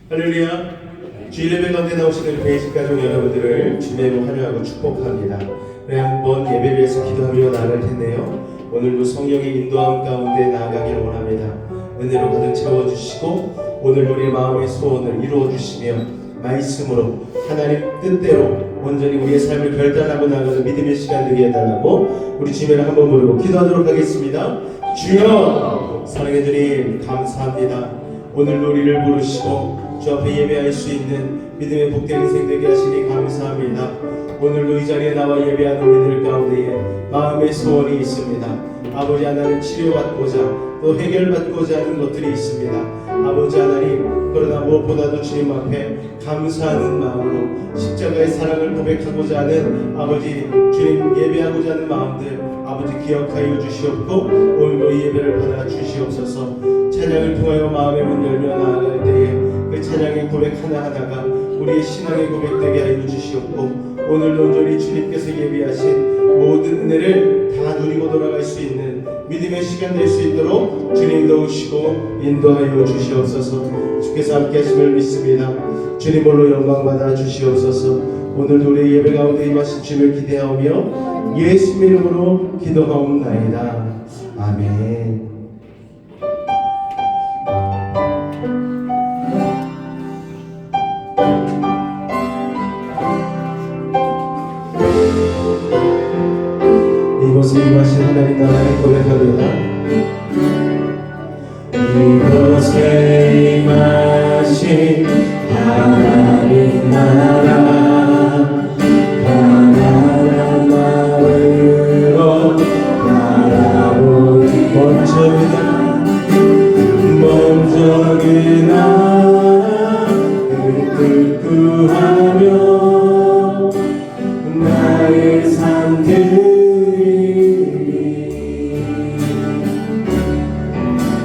할렐루야. 주일 예배 가운데 나오신 우리 베이직 가족 여러분들을 주님으로 환영하고 축복합니다. 우리 한번 예배위에서 기도하며 나아갈 텐데요. 오늘도 성령의 인도함 가운데 나아가기를 원합니다. 은혜로 가득 채워주시고 오늘 우리의 마음의 소원을 이루어주시며 말씀으로 하나님 뜻대로 온전히 우리의 삶을 결단하고 나가는 믿음의 시간 되게 해달라고 우리 주님을 한번 부르고 기도하도록 하겠습니다. 주여, 사랑해 주님 감사합니다. 오늘도 우리를 부르시고 주 앞에 예배할 수 있는 믿음의 복된 인생 되게 하시니 감사합니다. 오늘도 이 자리에 나와 예배하는 우리들 가운데에 마음의 소원이 있습니다. 아버지 하나님, 치료받고자 또 해결받고자 하는 것들이 있습니다. 아버지 하나님, 그러나 무엇보다도 주님 앞에 감사하는 마음으로 십자가의 사랑을 고백하고자 하는 아버지 주님 예배하고자 하는 마음들 아버지 기억하여 주시옵고 오늘도 이 예배를 받아 주시옵소서. 찬양을 통하여 마음의 문 열며 나아갈 때에 그 찬양의 고백 하나하나가 우리의 신앙의 고백되게 하여 주시옵고 오늘도 온전히 주님께서 예비하신 모든 은혜를 다 누리고 돌아갈 수 있는 믿음의 시간 될 수 있도록 주님 도우시고 인도하여 주시옵소서. 주께서 함께 하심을 믿습니다. 주님 홀로 영광 받아 주시옵소서. 오늘도 우리 예배 가운데 임하신 주님을 기대하며 예수님 이름으로 기도하옵나이다. 아멘. 이곳에 임하신 하나님 나라를 고백합니다. 이곳에 임하신 하나님 나라 가난한 마음으로 바라보니 먼저 그 나라를 구하며 나의 삶들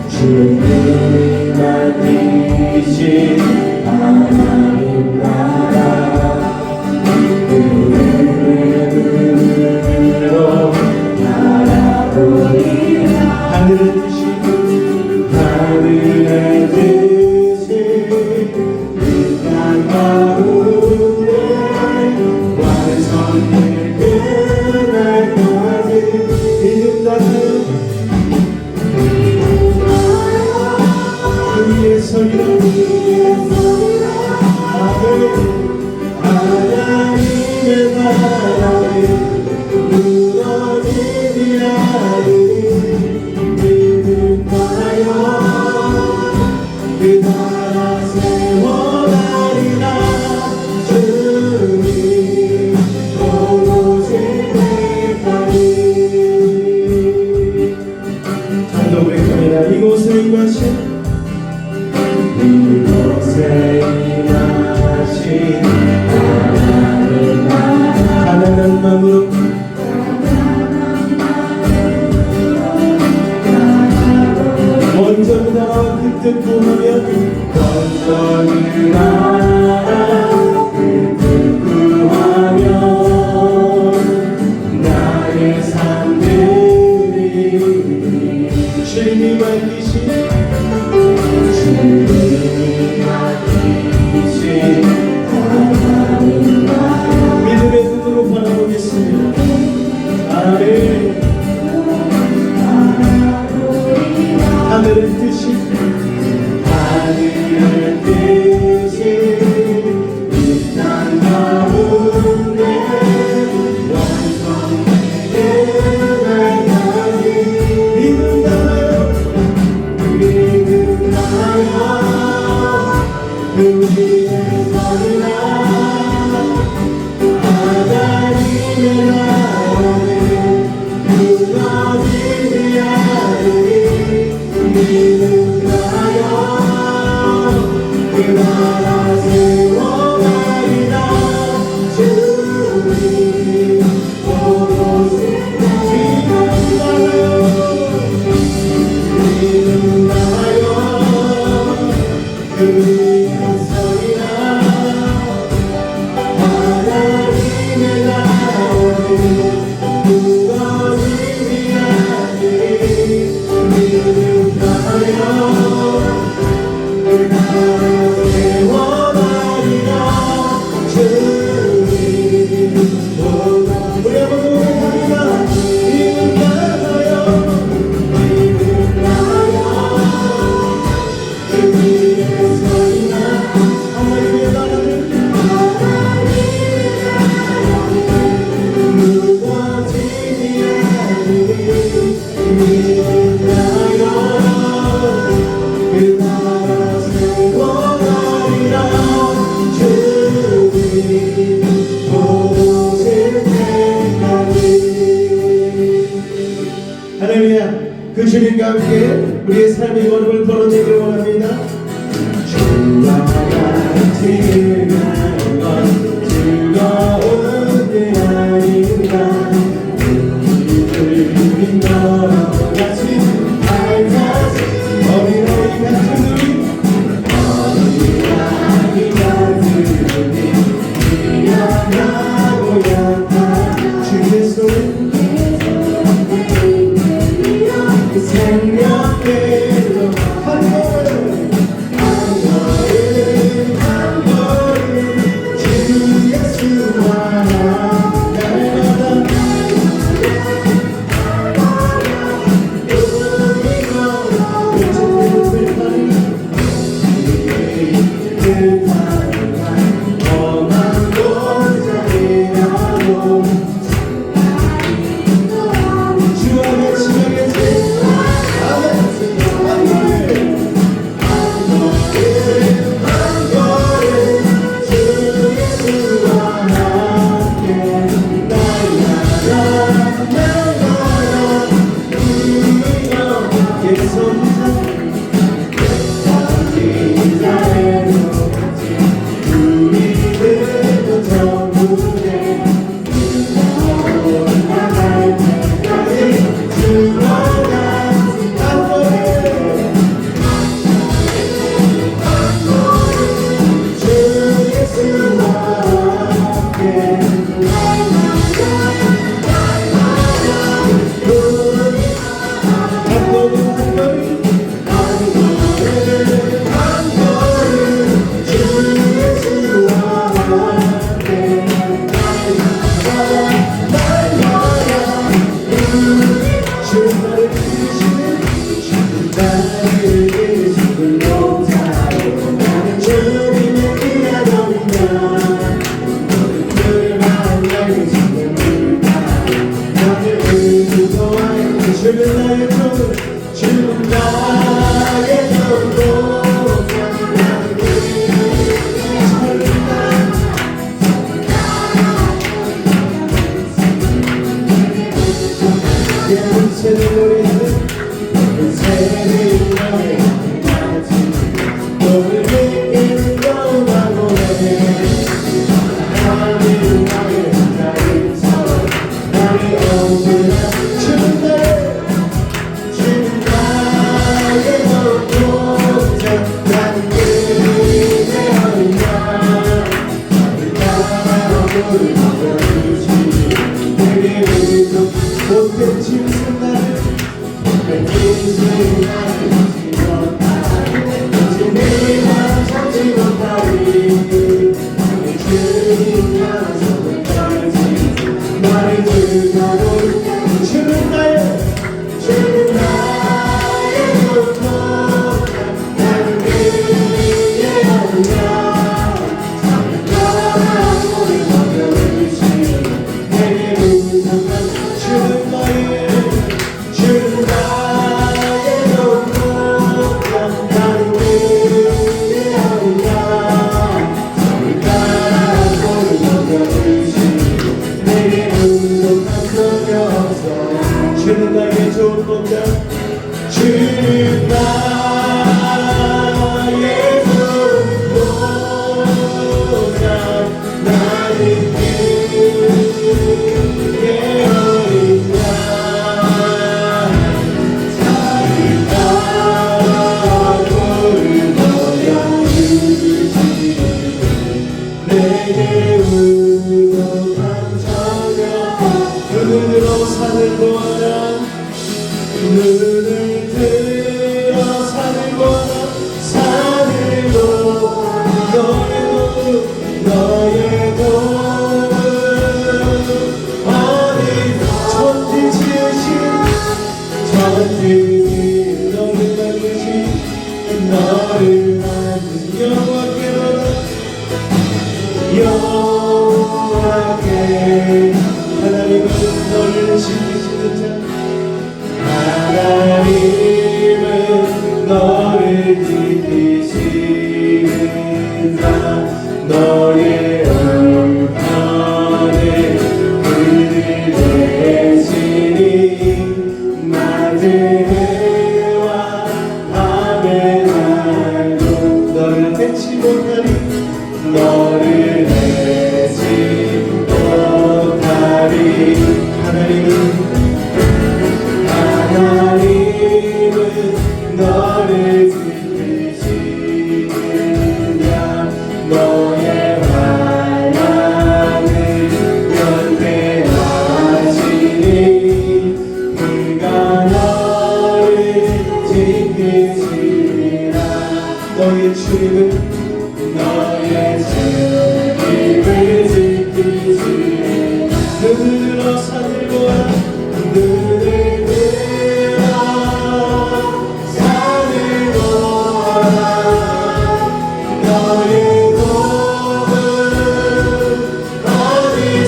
주님이 만드신 하나님 나라 그늘으로 바라보니 하늘의 뜻이 이 땅 가운데 완성될 그날까지 믿는다는 하나님의 나라에 무너지지 않으니 믿음하여 그 나라 세워가리라. 주님 오실 때까지 찬송 고백합니다. 이곳에 임하신 하나님 가난한 마음으로 먼저 그 나라와 그 뜻 구하며 먼저 그 나라 그 뜻 구하며 나의 삶들이 주님이 만드신 믿음의 눈으로 바라보겠습니다. 아멘. 하늘의 뜻이 세워가리라 주님 보고 믿음 나요 그 소리나 하나님의 나오니 무너지지 않으리 믿음 나요 그 나라 세워가리라 주님 우리 한번 고백합니다 믿음 나요 믿음 나요 그 위에 서리나 하나님의 나라를 무너지지 않으리 믿음 나요 그 나라 세워가리라 주님 보실 때까지 할렐루야 그 주님과 함께 우리의 삶의 걸음을 걸어내기를 원합니다 주와 같이 가는 건 즐거운 게 아닌가 우리 너와 같이 알다시 어린아이 같은 우리 어린아이 같은 우리 미안하고 약한 주의 손 생명대로 한 걸음 한 걸음 한 걸음 여호와께 하나님은 너를 지키시는 자 하나님은 너를 지키시는 자 너의 형편을 그들 대신이 낮에 해와 밤의 날도 너를 떼지 못하리 너를 내지 못하리 하나님은 너를 지키시는 자 너의 환난을 면대하시니 그가 너를 지키시리라 너의 주님은 너의 주님을 지키시리 눈을 들어 산을 보아 눈을 들어 산을 보아 너의 복은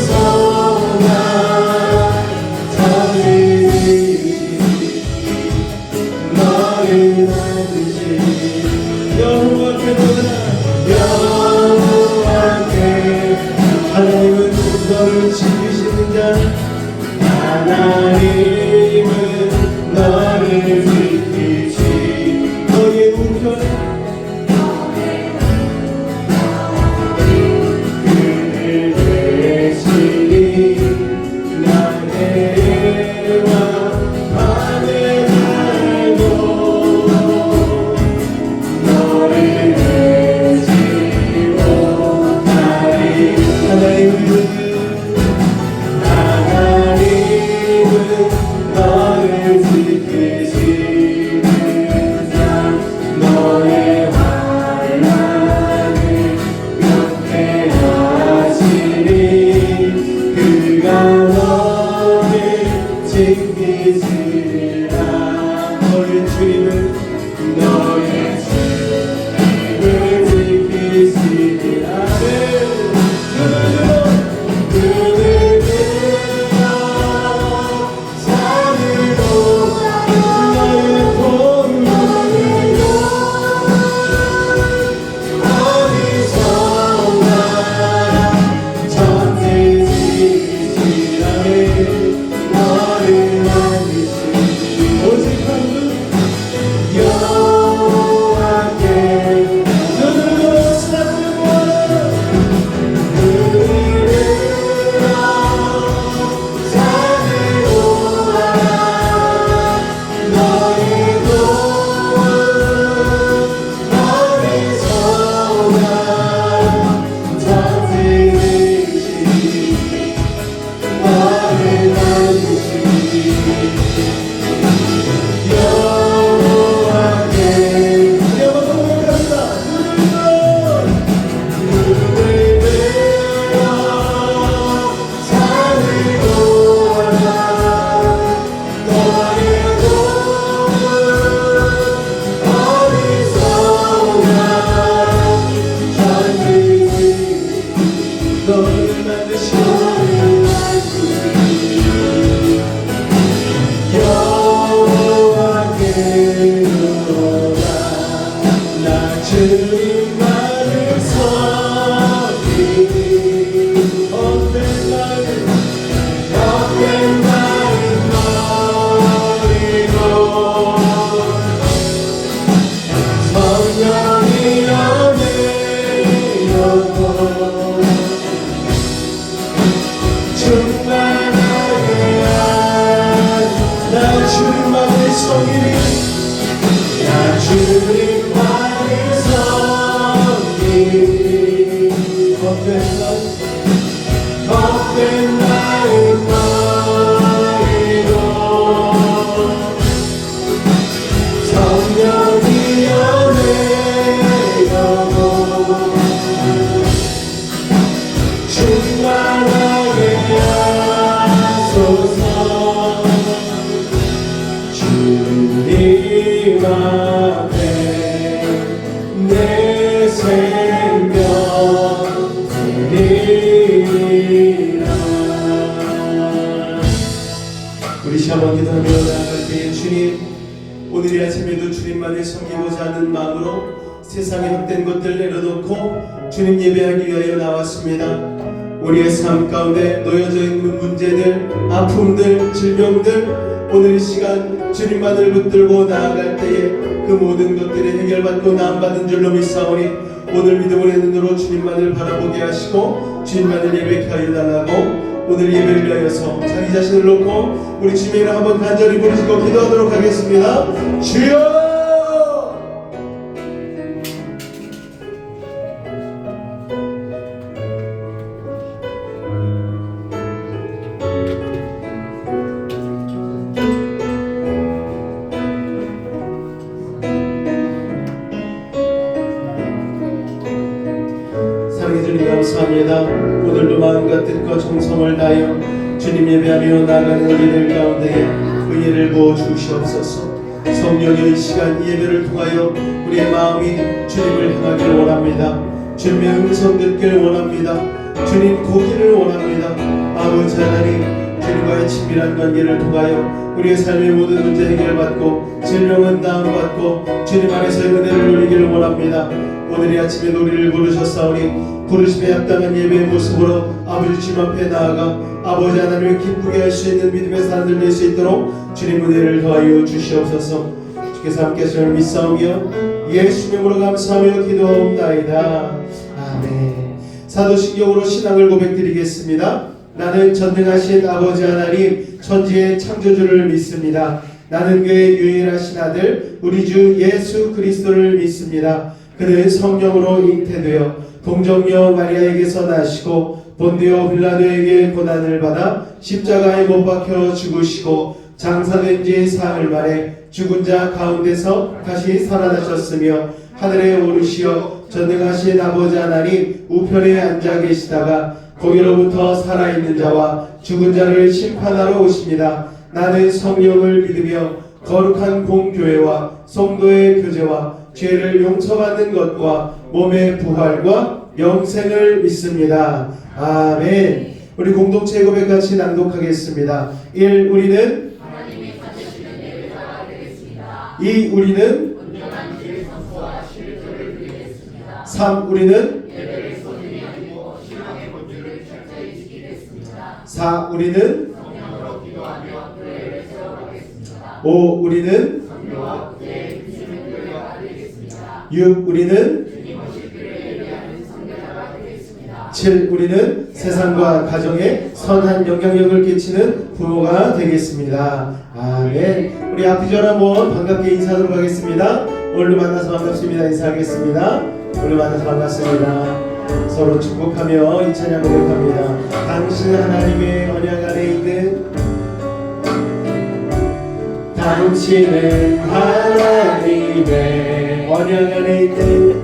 어디서나 터지니 너를 만드시니 여호와께 보라 여호와께 하나님은 너를 지키시는 자 하나님은 너를 지키시 너의 우편에 그들 대신이 낮의 해와 밤의 날도 너를 내지 못하리 하나님은 너를 지키시는 자 너의 환난을 면대하시니 그가 너를 지키시리라 너의 주님은 너의 주님을 지키시리라 눈을 들어 산을 보아 너의 복은 어디서나 전지지시라네 너를 만드시니 오직 한분 여호와께 눈을 들어 산을 보아 주님만을 섬기니 헛된 나의 머리로 성령이여 내 영혼 충만하게 나 주님만을 섬기니 나 주님만을 섬기니 헛된 나의 머리로 성령이여 내 영혼 충만하게 하소서 주님 앞에 내 생명 드리 한번 기도하며 나아갈 때에 주님, 오늘 이 아침에도 주님만을 섬기고자 하는 마음으로 세상의 헛된 것들 내려놓고 주님 예배하기 위하여 나왔습니다. 우리의 삶 가운데 놓여져 있는 문제들, 아픔들, 질병들, 오늘 이 시간 주님만을 붙들고 나아갈 때에 그 모든 것들이 해결받고 나음받은 줄로 믿사오니 오늘 믿음의 눈으로 주님만을 바라보게 하시고 주님만을 예배케 하여 달라고 오늘 예배를 위하여서 자기 자신을 놓고 우리 주님의 이름 한번 간절히 부르시고 기도하도록 하겠습니다. 주여! 주님 감사합니다. 오늘도 마음과 뜻과 정성을 다하여 주님 예배하며 나아가는 우리들 가운데에 의의를 부어 주시옵소서. 성령의 이 시간 이 예배를 통하여 우리의 마음이 주님을 향하기를 원합니다. 주님의 음성 듣기를 원합니다. 주님 보기를 원합니다. 아버지 하나님, 주님과의 친밀한 관계를 통하여 우리의 삶의 모든 문제 해결받고 질병은 나음받고 주님 안에서의 은혜를 누리기를 원합니다. 오늘 이 아침에 노래를 부르셨사오니 부르심에 합당한 예배의 모습으로 아버지 주님 앞에 나아가 아버지 하나님을 기쁘게 할 수 있는 믿음의 사람들 될 수 있도록 주님 은혜를 더하여 주시옵소서. 주께서 함께 하시는 믿사오며 예수님으로 감사하며 기도하옵나이다. 아멘. 사도신경으로 신앙을 고백드리겠습니다. 나는 전능하신 아버지 하나님 천지의 창조주를 믿습니다. 나는 그의 유일하신 아들 우리 주 예수 그리스도를 믿습니다. 그는 성령으로 잉태되어 동정녀 마리아에게서 나시고 본디오 빌라도에게 고난을 받아 십자가에 못 박혀 죽으시고 장사된 지 사흘 만에 죽은 자 가운데서 다시 살아나셨으며 하늘에 오르시어 전능하신 아버지 하나님 우편에 앉아 계시다가 거기로부터 살아있는 자와 죽은 자를 심판하러 오십니다. 나는 성령을 믿으며 거룩한 공교회와 성도의 교제와 죄를 용서받는 것과 몸의 부활과 영생을 믿습니다. 아멘. 우리 공동체 고백 같이 낭독하겠습니다. 1. 우리는 2. 우리는 3. 우리는 4. 우리는 5. 우리는 6. 우리는 7. 우리는 세상과 가정에 선한 영향력을 끼치는 부모가 되겠습니다. 아멘. 우리 앞뒤절 한번 반갑게 인사하도록 하겠습니다. 오늘도 만나서 반갑습니다. 인사하겠습니다. 오늘 만나서 반갑습니다. 서로 축복하며 이 찬양 고백합니다. 당신 하나님의 언약 안에 있는 당신은 하나님의 언약 안에 있는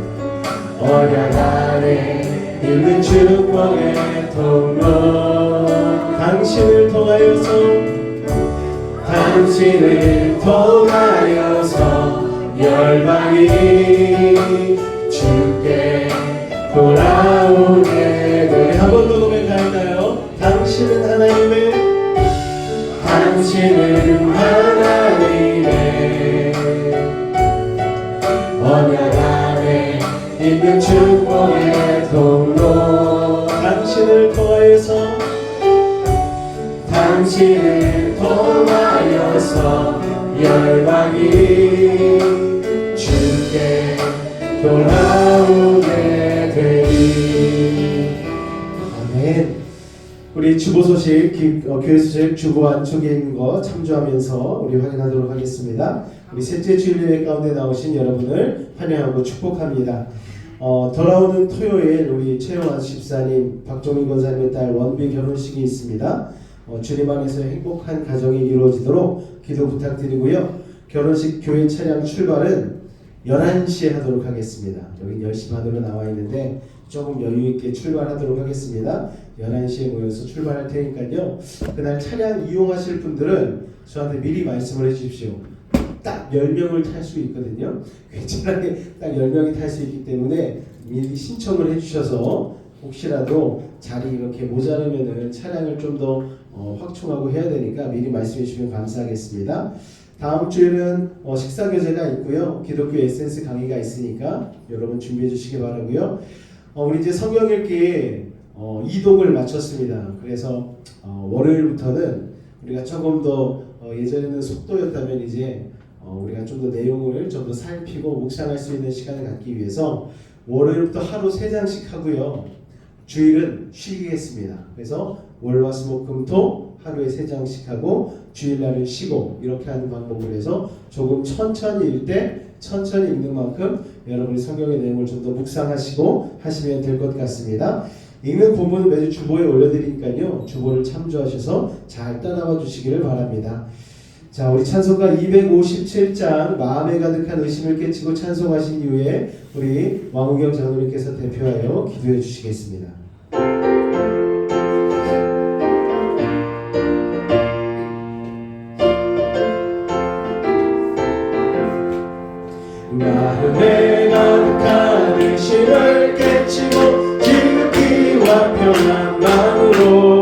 언약 안에 있는 축복의 통로 당신을 통하여서 열방이 주께 돌아오게 돼. 한 번 더 고백할까요? 당신은 하나님의 언약 안에 있는 축복의 통로 당신을 통하여서 열방이 주께 돌아오게 되리. 아멘. 우리 주보 소식, 교회 소식 주보 안쪽에 있는 거 참조하면서 우리 확인하도록 하겠습니다. 우리 셋째 주일 예배 가운데 나오신 여러분을 환영하고 축복합니다. 돌아오는 토요일 우리 최영환 집사님, 박종인 권사님의 딸 원비 결혼식이 있습니다. 주님 안에서 행복한 가정이 이루어지도록 기도 부탁드리고요. 결혼식 교회 차량 출발은 11시에 하도록 하겠습니다. 여기 10시 반으로 나와 있는데 조금 여유있게 출발하도록 하겠습니다. 11시에 모여서 출발할 테니까요. 그날 차량 이용하실 분들은 저한테 미리 말씀을 해주십시오. 딱 10명을 탈 수 있거든요. 괜찮게 딱 10명이 탈 수 있기 때문에 미리 신청을 해주셔서 혹시라도 자리 이렇게 모자르면은 차량을 좀 더 확충하고 해야 되니까 미리 말씀해 주시면 감사하겠습니다. 다음 주에는 식사 교제가 있고요. 기독교 에센스 강의가 있으니까 여러분 준비해 주시기 바라고요. 우리 이제 성경 읽기 이독을 마쳤습니다. 그래서 월요일부터는 우리가 조금 더 예전에는 속도였다면 이제 우리가 좀 더 내용을 좀 더 살피고 묵상할 수 있는 시간을 갖기 위해서 월요일부터 하루 3장씩 하고요. 주일은 쉬겠습니다. 그래서 월화수목금토 하루에 3장씩 하고 주일날은 쉬고 이렇게 하는 방법으로 해서 조금 천천히 읽을 때 천천히 읽는 만큼 여러분이 성경의 내용을 좀 더 묵상하시고 하시면 될 것 같습니다. 읽는 본문은 매주 주보에 올려드리니까요. 주보를 참조하셔서 잘 따라와 주시기를 바랍니다. 자, 우리 찬송가 257장 마음에 가득한 의심을 깨치고 찬송하신 이후에 우리 왕우경 장로님께서 대표하여 기도해 주시겠습니다. 마음에 가득한 의심을 깨치고 지극히와 편한 마음으로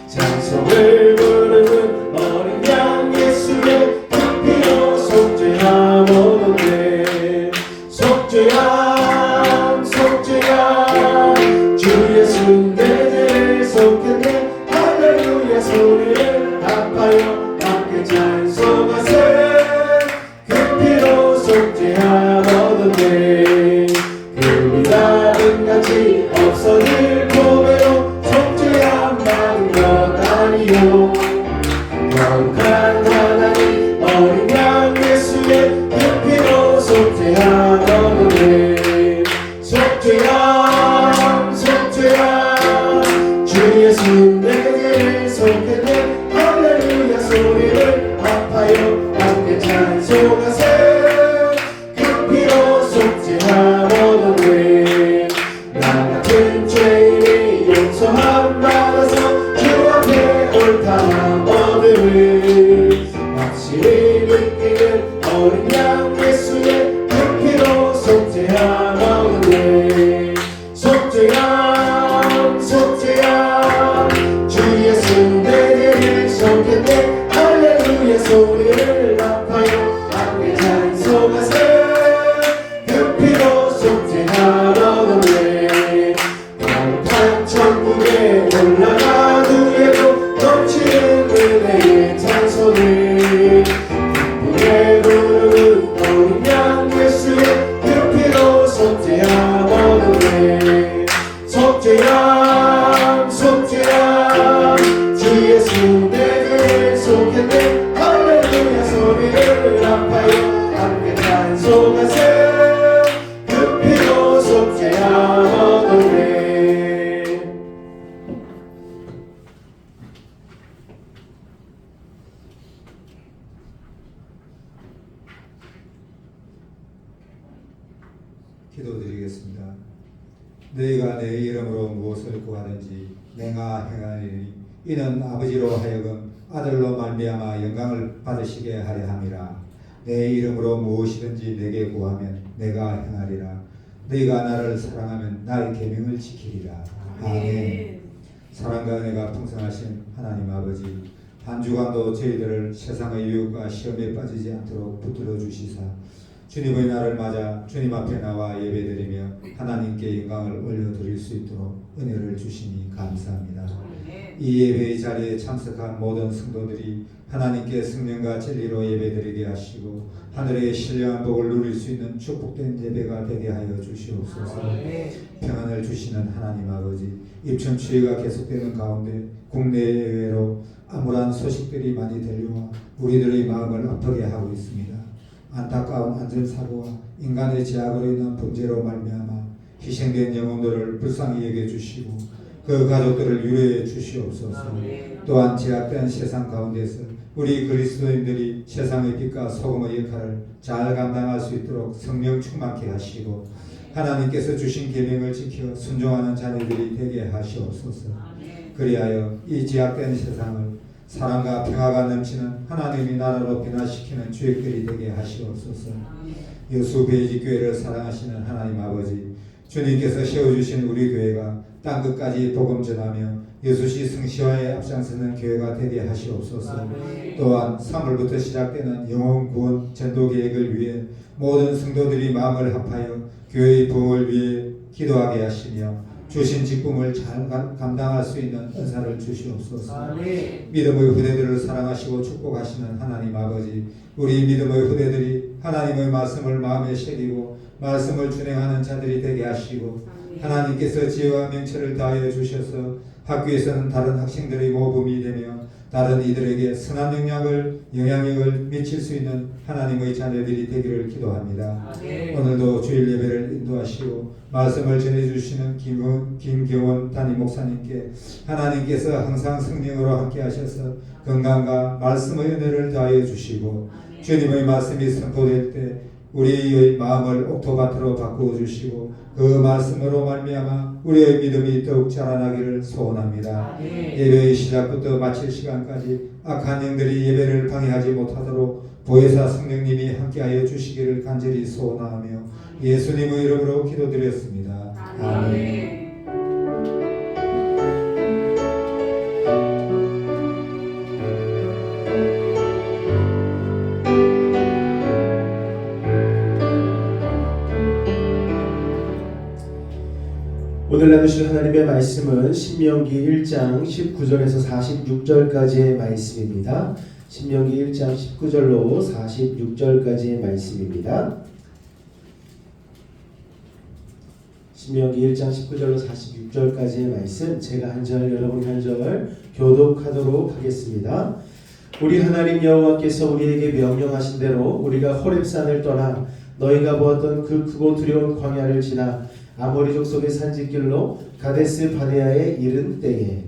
찬송을 부르는 어린 양 예수의 그 피로 속죄함 얻었네. 속죄함 속죄함 주 예수 내 죄를 속했네. 할렐루야 소리를 합하여 함께 찬송하세. 속죄함 얻었네. 그 미담은 같이 없어질 고배로 속죄함 받은 것 아니요. 거룩한 하나님 어린 양 예수의 그 피로 속죄함 얻었네. 속죄함 속죄함 주 예수 내 죄를 속했네. 할렐루야 소리를 합하여 함께 찬송하세. 나 같은 죄인이 용서함 받아서 주 앞에 옳다함 얻음을 확실히 느끼는 어린 양 예수의 그 피로 속죄함 얻음을. 속죄함 속죄함 주 예수 내 죄를 속했네. 할렐루야 소리를 합하여 함께 찬송하세. 올라가 누에도 넘치는 은혜의 찬송을 기쁘게 부르는 어린 양 예수의 그 피로 속죄함 얻었네. 속죄함 속죄함 주 예수 내 죄를 속했네. 할렐루야 소리를 합하여 함께 찬송하세. 그 피로 속죄함 얻었네. 기도드리겠습니다. 너희가 내 이름으로 무엇을 구하든지 내가 행하리니 이는 아버지로 하여금 아들로 말미암아 영광을 받으시게 하려 함이라. 내 이름으로 무엇이든지 내게 구하면 내가 행하리라. 너희가 나를 사랑하면 나의 계명을 지키리라. 아멘. 사랑과 은혜가 풍성하신 하나님 아버지, 한 주간도 저희들을 세상의 유혹과 시험에 빠지지 않도록 붙들어 주시사 주님의 날을 맞아 주님 앞에 나와 예배드리며 하나님께 영광을 올려드릴 수 있도록 은혜를 주시니 감사합니다. 이 예배의 자리에 참석한 모든 성도들이 하나님께 성령과 진리로 예배드리게 하시고 하늘의 신령한 복을 누릴 수 있는 축복된 예배가 되게 하여 주시옵소서. 평안을 주시는 하나님 아버지, 입천 추위가 계속되는 가운데 국내외로 암울한 소식들이 많이 들려와 우리들의 마음을 아프게 하고 있습니다. 안타까운 안전사고와 인간의 제약으로 인한 범죄로 말미암아 희생된 영혼들을 불쌍히 여겨주시고 그 가족들을 유로해 주시옵소서. 또한 제약된 세상 가운데서 우리 그리스도인들이 세상의 빛과 소금의 역할을 잘 감당할 수 있도록 성령 충만케 하시고 하나님께서 주신 계명을 지켜 순종하는 자녀들이 되게 하시옵소서. 그리하여 이 제약된 세상을 사랑과 평화가 넘치는 하나님의 나라로 변화시키는 주역들이 되게 하시옵소서. 여수 베이직교회를 사랑하시는 하나님 아버지, 주님께서 세워주신 우리 교회가 땅끝까지 복음 전하며 예수시 승시와의 앞장서는 교회가 되게 하시옵소서. 또한 3월부터 시작되는 영혼 구원 전도 계획을 위해 모든 성도들이 마음을 합하여 교회의 부흥을 위해 기도하게 하시며 주신 직분을 잘 감당할 수 있는 은사를 주시옵소서. 믿음의 후대들을 사랑하시고 축복하시는 하나님 아버지, 우리 믿음의 후대들이 하나님의 말씀을 마음에 새기고 말씀을 준행하는 자들이 되게 하시고 하나님께서 지혜와 명철을 다하여 주셔서 학교에서는 다른 학생들의 모범이 되며 다른 이들에게 선한 영향력을 미칠 수 있는 하나님의 자녀들이 되기를 기도합니다. 오늘도 주일 예배를 인도하시고 말씀을 전해주시는 김경원 담임 목사님께 하나님께서 항상 성령으로 함께 하셔서 건강과 말씀의 은혜를 다하여 주시고 주님의 말씀이 선포될 때 우리의 마음을 옥토밭으로 바꾸어 주시고 그 말씀으로 말미암아 우리의 믿음이 더욱 자라나기를 소원합니다. 예배의 시작부터 마칠 시간까지 악한 영들이 예배를 방해하지 못하도록 보혜사 성령님이 함께하여 주시기를 간절히 소원하며 예수님의 이름으로 기도드렸습니다. 아멘. 오늘 나누실 하나님의 말씀은 신명기 1장 19절에서 46절까지의 말씀입니다. 신명기 1장 19절로 46절까지의 말씀입니다. 신명기 1장 19절로 46절까지의 말씀, 제가 한 절 여러분 한 절 교독하도록 하겠습니다. 우리 하나님 여호와께서 우리에게 명령하신 대로 우리가 호렙산을 떠나 너희가 보았던 그 크고 두려운 광야를 지나 아모리 족속의 산지길로 가데스 바네아에 이른 때에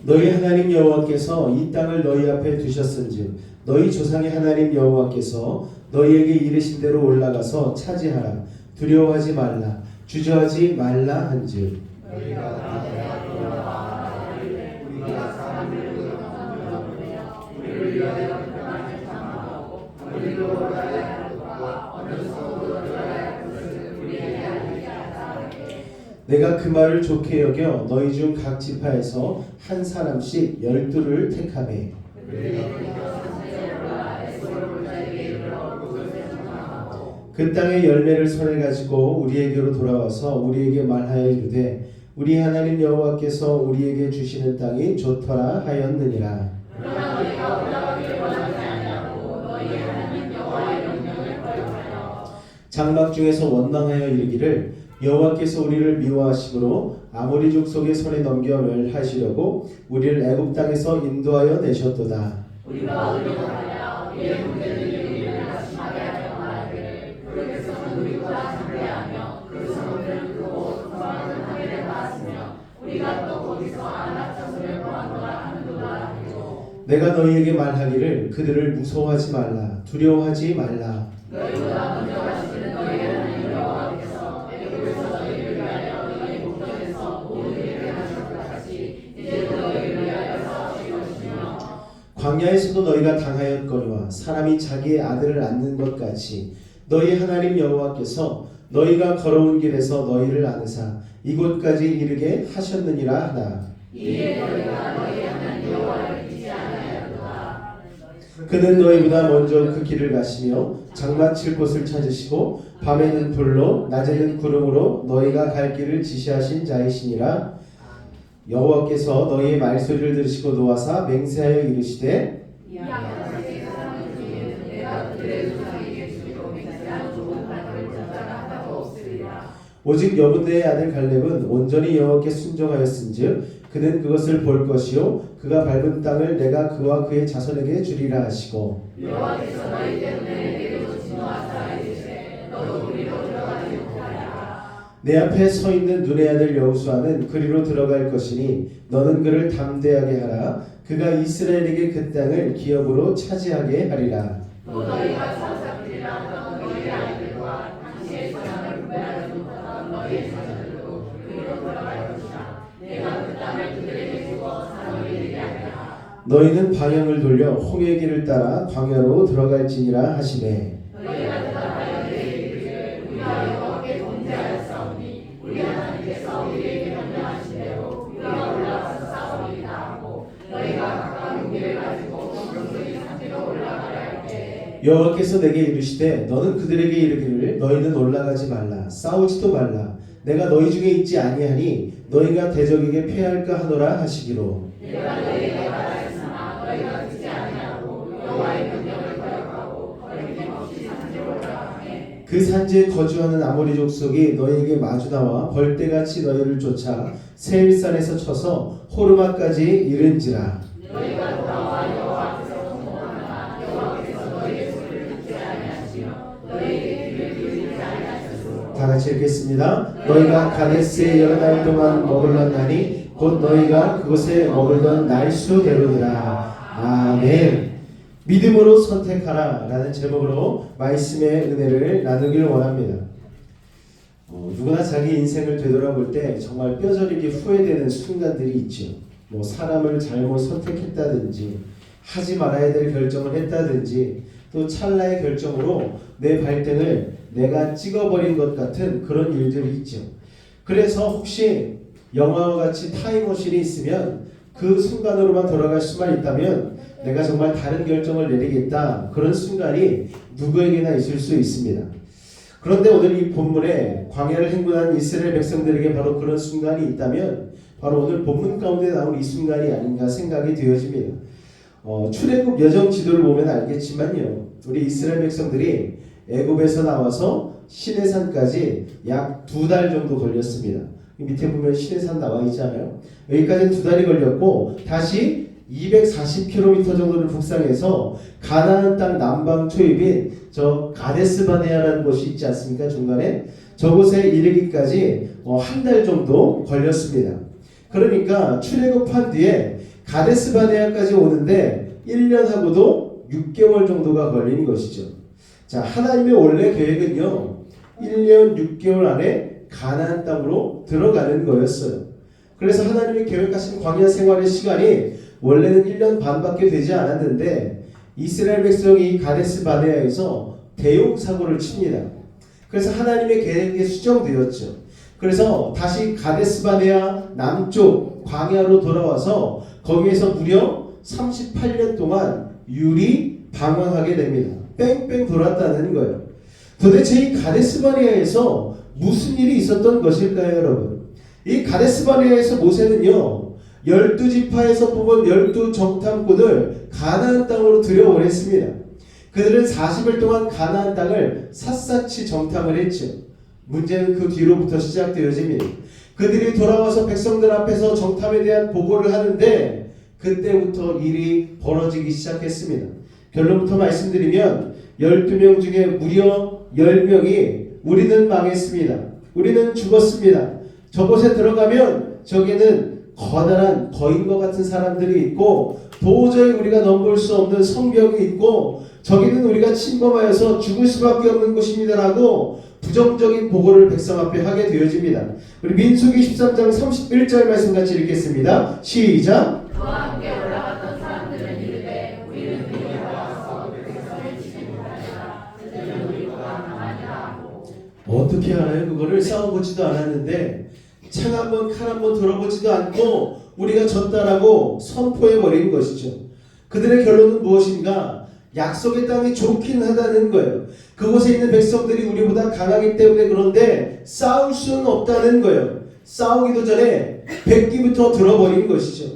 너희 하나님 여호와께서 이 땅을 너희 앞에 두셨은즉 너희 조상의 하나님 여호와께서 너희에게 이르신 대로 올라가서 차지하라. 두려워하지 말라. 주저하지 말라 한즉 내가 그 말을 좋게 여겨 너희 중 각 지파에서 한 사람씩 12를 택하매 그 땅의 열매를 손에 가지고 우리에게로 돌아와서 우리에게 말하여 이르되 우리 하나님 여호와께서 우리에게 주시는 땅이 좋더라 하였느니라. 장막 중에서 원망하여 이르기를 여호와께서 우리를 미워하심으로 아모리 족속의 손에 넘겨 멸하시려고 우리를 애굽 땅에서 인도하여 내셨도다. 우리가 의로하여 우리의 문제를 우리를 다심하게 하려 말하기를 그렇게서는 우리보다 상대하며 그 성읍들을 크고 성방은 하늘에 닿았으며 우리가 또 거기서 안압자손을 보았노라 하는도다. 내가 너희에게 말하기를 그들을 무서워하지 말라. 두려워하지 말라. 너희보다 먼저 가시는 너희 하나님 여호와께서 애굽에서 너희를 위하여 너희 목전에서 모든 일을 하셨다 같이 이제도 너희를 위하여 싸우실 것이며 광야에서도 너희가 당하였거니와 사람이 자기의 아들을 안는 것 같이 너희 하나님 여호와께서 너희가 걸어온 길에서 너희를 안으사 이곳까지 이르게 하셨느니라 하다. 이에 너희가 너희 하나님 여호와를 잊지 아니하였도다. 그는 너희보다 먼저 그 길을 가시며 장마칠 곳을 찾으시고 밤에는 불로 낮에는 구름으로 너희가 갈 길을 지시하신 자이시니라. 여호와께서 너희의 말소리를 들으시고 노하사 맹세하여 이르시되 오직 여분네의 아들 갈렙은 온전히 여호와께 순종하였은즉 그는 그것을 볼 것이요 그가 밟은 땅을 내가 그와 그의 자손에게 주리라 하시고 여호와께서 너희 때문에 내게도 진노하사 이르시되 너도 그리로 들어가지 못하리라. 내 앞에 서 있는 눈의 아들 여호수아는 그리로 들어갈 것이니 너는 그를 담대하게 하라. 그가 이스라엘에게 그 땅을 기업으로 차지하게 하리라. 또 너희가 사사들이라 하던 너희의 아이들과 당시의 사람을 구별하지 못하던 너희의 자손들도 그리로 들어갈 것이라. 내가 그 땅을 그들에게 주고 사람을 이르게 하리라. 너희는 방향을 돌려 홍해 길을 따라 광야로 들어갈지니라 하시매 여호와께서 내게 이르시되 너는 그들에게 이르기를 너희는 올라가지 말라 싸우지도 말라 내가 너희 중에 있지 아니하니 너희가 대적에게 패할까 하노라 하시기로 내가 너희에게 말하였으나 너희가 듣지 아니하고 여호와의 명령을 거역하고 거리낌없이 산지로 올라가매 그 산지에 거주하는 아모리 족속이 너희에게 마주 나와 벌떼같이 너희를 쫓아 세일산에서 쳐서 호르마까지 이른지라 너희가 돌아와 여호와 앞에서 통곡하나 여호와께서 너희의 소리를 듣지 아니하시며 너희에게 귀를 기울이지 아니하셨으므로 다 같이 읽겠습니다. 너희가 가데스에 여러 날 동안 머물렀나니 곧 너희가 그곳에 머물던 날수대로니라. 아멘. 믿음으로 선택하라 라는 제목으로 말씀의 은혜를 나누길 원합니다. 누구나 자기 인생을 되돌아볼 때 정말 뼈저리게 후회되는 순간들이 있죠. 뭐 사람을 잘못 선택했다든지 하지 말아야 될 결정을 했다든지 또 찰나의 결정으로 내 발등을 내가 찍어버린 것 같은 그런 일들이 있죠. 그래서 혹시 영화와 같이 타임머신이 있으면 그 순간으로만 돌아갈 수만 있다면 내가 정말 다른 결정을 내리겠다 그런 순간이 누구에게나 있을 수 있습니다. 그런데 오늘 이 본문에 광야를 행군한 이스라엘 백성들에게 바로 그런 순간이 있다면 바로 오늘 본문 가운데 나온 이 순간이 아닌가 생각이 되어집니다. 출애굽 여정 지도를 보면 알겠지만요, 우리 이스라엘 백성들이 애굽에서 나와서 시내산까지 약 2달 정도 걸렸습니다. 밑에 보면 시내산 나와 있잖아요. 여기까지는 2달이 걸렸고 다시 240km 정도를 북상해서 가나안 땅 남방 초입인 저 가데스 바네아라는 곳이 있지 않습니까? 중간에 저곳에 이르기까지 한 달 정도 걸렸습니다. 그러니까 출애굽한 뒤에 가데스 바네아까지 오는데 1년하고도 6개월 정도가 걸린 것이죠. 자, 하나님의 원래 계획은요 1년 6개월 안에 가나안 땅으로 들어가는 거였어요. 그래서 하나님이 계획하신 광야 생활의 시간이 원래는 1년 반밖에 되지 않았는데 이스라엘 백성이 가데스 바네아에서 대용 사고를 칩니다. 그래서 하나님의 계획에 수정되었죠. 그래서 다시 가데스 바네아 남쪽 광야로 돌아와서 거기에서 무려 38년 동안 유리 방황하게 됩니다. 뺑뺑 돌았다는 거예요. 도대체 이 가데스 바네아에서 무슨 일이 있었던 것일까요, 여러분? 이 가데스 바네아에서 모세는요 12지파에서 뽑은 12정탐꾼을 가나안 땅으로 들여보냈습니다. 그들은 40일 동안 가나안 땅을 샅샅이 정탐을 했죠. 문제는 그 뒤로부터 시작되어집니다. 그들이 돌아와서 백성들 앞에서 정탐에 대한 보고를 하는데 그때부터 일이 벌어지기 시작했습니다. 결론부터 말씀드리면 12명 중에 무려 10명이 우리는 망했습니다. 우리는 죽었습니다. 저곳에 들어가면 저기는 거대한 거인과 같은 사람들이 있고 도저히 우리가 넘볼 수 없는 성벽이 있고 저기는 우리가 침범하여서 죽을 수밖에 없는 곳입니다라고 부정적인 보고를 백성 앞에 하게 되어집니다. 우리 민수기 13장 31절 말씀 같이 읽겠습니다. 시작. 그와 함께 올라갔던 사람들은 이르되 우리는 그에 올라와서 백성을 치지 못하리라 그들은 우리보다 강하니라 하고 어떻게 알아요? 그거를 싸워보지도 않았는데 창 한 번, 칼 한 번 들어보지도 않고 우리가 졌다라고 선포해버린 것이죠. 그들의 결론은 무엇인가? 약속의 땅이 좋긴 하다는 거예요. 그곳에 있는 백성들이 우리보다 강하기 때문에 그런데 싸울 수는 없다는 거예요. 싸우기도 전에 백기부터 들어버린 것이죠.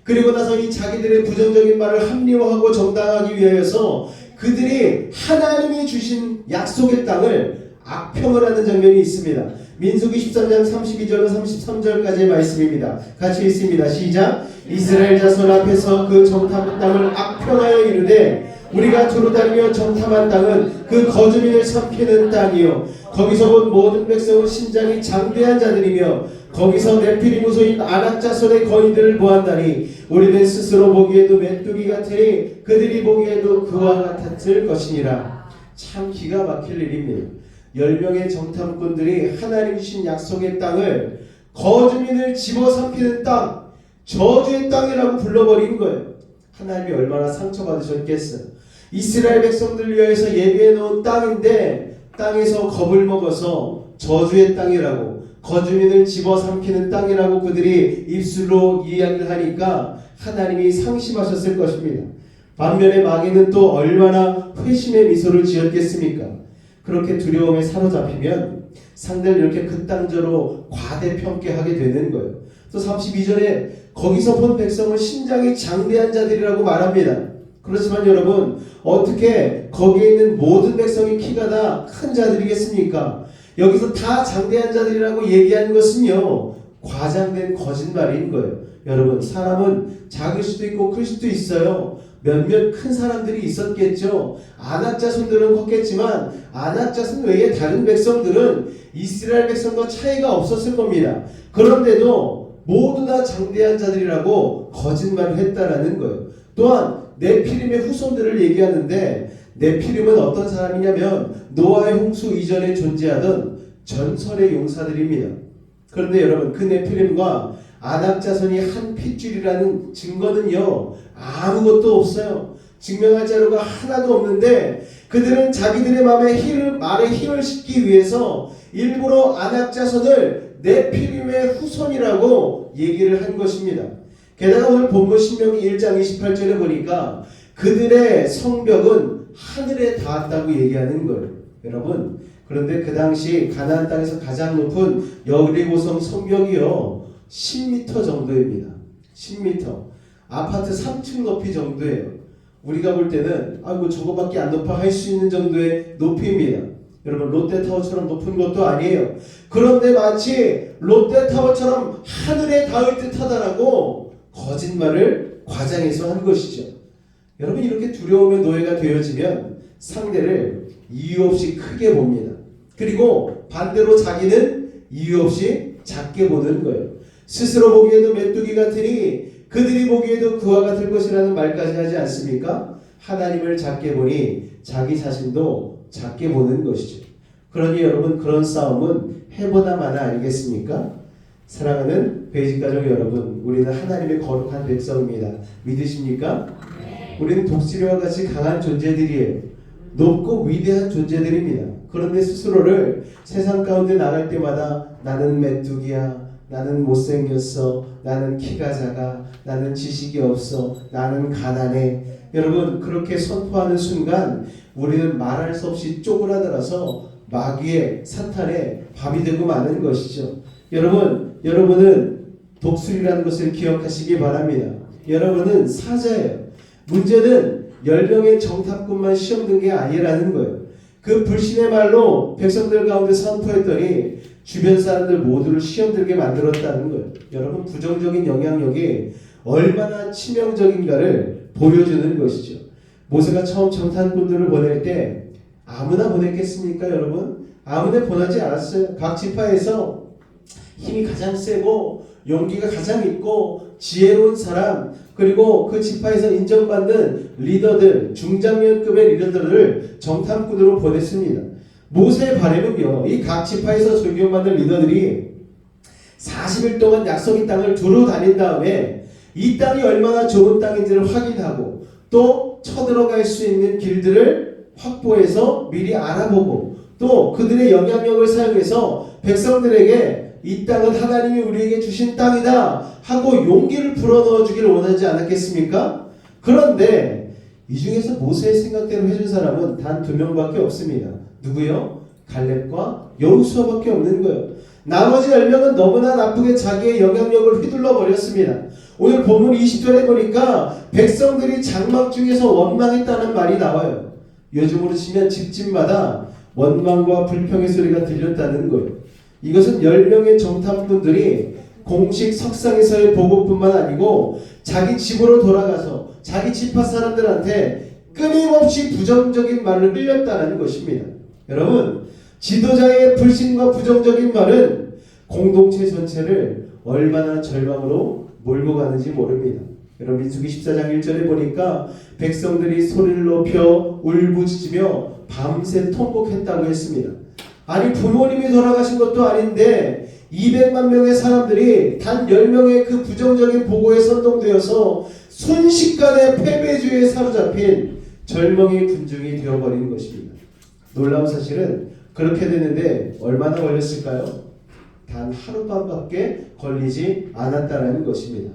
그리고 나서 이 자기들의 부정적인 말을 합리화하고 정당하기 위하여서 그들이 하나님이 주신 약속의 땅을 악평을 하는 장면이 있습니다. 민수기 13장 32절로 33절까지의 말씀입니다. 같이 읽습니다. 시작. 이스라엘 자손 앞에서 그 정탐한 땅을 악평하여 이르되 우리가 두루 다니며 정탐한 땅은 그 거주민을 삼키는 땅이요 거기서 본 모든 백성은 신장이 장대한 자들이며 거기서 네피림 후손인 아낙 자손의 거인들을 보았다니 우리는 스스로 보기에도 메뚜기 같으니 그들이 보기에도 그와 같았을 것이니라. 참 기가 막힐 일입니다. 10명의 정탐꾼들이 하나님 주신 약속의 땅을 거주민을 집어삼키는 땅, 저주의 땅이라고 불러버린 거예요. 하나님이 얼마나 상처받으셨겠어요. 이스라엘 백성들을 위해서 예비해 놓은 땅인데 땅에서 겁을 먹어서 저주의 땅이라고, 거주민을 집어삼키는 땅이라고 그들이 입술로 이야기를 하니까 하나님이 상심하셨을 것입니다. 반면에 마귀는 또 얼마나 회심의 미소를 지었겠습니까? 그렇게 두려움에 사로잡히면 상대를 이렇게 극단적으로 과대평가하게 되는 거예요. 또 32절에 거기서 본 백성을 신장이 장대한 자들이라고 말합니다. 그렇지만 여러분, 어떻게 거기에 있는 모든 백성이 키가 다 큰 자들이겠습니까? 여기서 다 장대한 자들이라고 얘기하는 것은요, 과장된 거짓말인 거예요. 여러분, 사람은 작을 수도 있고 클 수도 있어요. 몇몇 큰 사람들이 있었겠죠. 아낙 자손들은 컸겠지만 아낙 자손 외에 다른 백성들은 이스라엘 백성과 차이가 없었을 겁니다. 그런데도 모두 다 장대한 자들이라고 거짓말을 했다라는 거예요. 또한 네피림의 후손들을 얘기하는데, 네피림은 어떤 사람이냐면 노아의 홍수 이전에 존재하던 전설의 용사들입니다. 그런데 여러분, 그 네피림과 아낙 자손이 한 핏줄이라는 증거는요, 아무것도 없어요. 증명할 자료가 하나도 없는데, 그들은 자기들의 말에 힘을 싣기 위해서 일부러 아낙 자손을 네피림의 후손이라고 얘기를 한 것입니다. 게다가 오늘 본문 신명기 1장 28절에 보니까 그들의 성벽은 하늘에 닿았다고 얘기하는 거예요. 여러분, 그런데 그 당시 가나안 땅에서 가장 높은 여리고성 성벽이요 10m 정도입니다. 10m. 아파트 3층 높이 정도예요. 우리가 볼 때는 아이고 저거밖에 안 높아 할 수 있는 정도의 높이입니다. 여러분, 롯데타워처럼 높은 것도 아니에요. 그런데 마치 롯데타워처럼 하늘에 닿을 듯하다라고 거짓말을 과장해서 한 것이죠. 여러분, 이렇게 두려움의 노예가 되어지면 상대를 이유 없이 크게 봅니다. 그리고 반대로 자기는 이유 없이 작게 보는 거예요. 스스로 보기에도 메뚜기 같으니 그들이 보기에도 그와 같을 것이라는 말까지 하지 않습니까? 하나님을 작게 보니 자기 자신도 작게 보는 것이죠. 그러니 여러분, 그런 싸움은 해보나 마나 알겠습니까? 사랑하는 베이직가족 여러분, 우리는 하나님의 거룩한 백성입니다. 믿으십니까? 우리는 독수리와 같이 강한 존재들이에요. 높고 위대한 존재들입니다. 그런데 스스로를 세상 가운데 나갈 때마다 나는 메뚜기야, 나는 못생겼어, 나는 키가 작아, 나는 지식이 없어, 나는 가난해. 여러분, 그렇게 선포하는 순간 우리는 말할 수 없이 쪼그라들어서 마귀의 사탄의 밥이 되고 마는 것이죠. 여러분은 독수리라는 것을 기억하시기 바랍니다. 여러분은 사자예요. 문제는 10명의 정탐꾼만 시험 든 게 아니라는 거예요. 그 불신의 말로 백성들 가운데 선포했더니 주변 사람들 모두를 시험 들게 만들었다는 거예요. 여러분, 부정적인 영향력이 얼마나 치명적인가를 보여주는 것이죠. 모세가 처음 정탐꾼들을 보낼 때 아무나 보냈겠습니까, 여러분? 아무나 보내지 않았어요. 각 지파에서 힘이 가장 세고 용기가 가장 있고 지혜로운 사람, 그리고 그 지파에서 인정받는 리더들, 중장년급의 리더들을 정탐꾼으로 보냈습니다. 모세의 바람은요, 이 각 지파에서 존경받는 리더들이 40일 동안 약속의 땅을 두루 다닌 다음에 이 땅이 얼마나 좋은 땅인지를 확인하고 또 쳐들어갈 수 있는 길들을 확보해서 미리 알아보고 또 그들의 영향력을 사용해서 백성들에게 이 땅은 하나님이 우리에게 주신 땅이다 하고 용기를 불어넣어 주기를 원하지 않았겠습니까? 그런데 이 중에서 모세의 생각대로 해준 사람은 단 2명밖에 없습니다. 누구요? 갈렙과 여호수아밖에 없는 거예요. 나머지 10명은 너무나 나쁘게 자기의 영향력을 휘둘러 버렸습니다. 오늘 본문 20절에 보니까 백성들이 장막 중에서 원망했다는 말이 나와요. 요즘으로 치면 집집마다 원망과 불평의 소리가 들렸다는 거예요. 이것은 10명의 정탐꾼들이 공식 석상에서의 보고뿐만 아니고 자기 집으로 돌아가서 자기 지파 사람들한테 끊임없이 부정적인 말을 흘렸다는 것입니다. 여러분, 지도자의 불신과 부정적인 말은 공동체 전체를 얼마나 절망으로 몰고 가는지 모릅니다. 여러분, 민수기 14장 1절에 보니까 백성들이 소리를 높여 울부짖으며 밤새 통곡했다고 했습니다. 아니, 부모님이 돌아가신 것도 아닌데 200만 명의 사람들이 단 10명의 그 부정적인 보고에 선동되어서 순식간에 패배주의에 사로잡힌 절망의 군중이 되어버린 것입니다. 놀라운 사실은 그렇게 됐는데 얼마나 걸렸을까요? 단 하룻밤밖에 걸리지 않았다는 것입니다.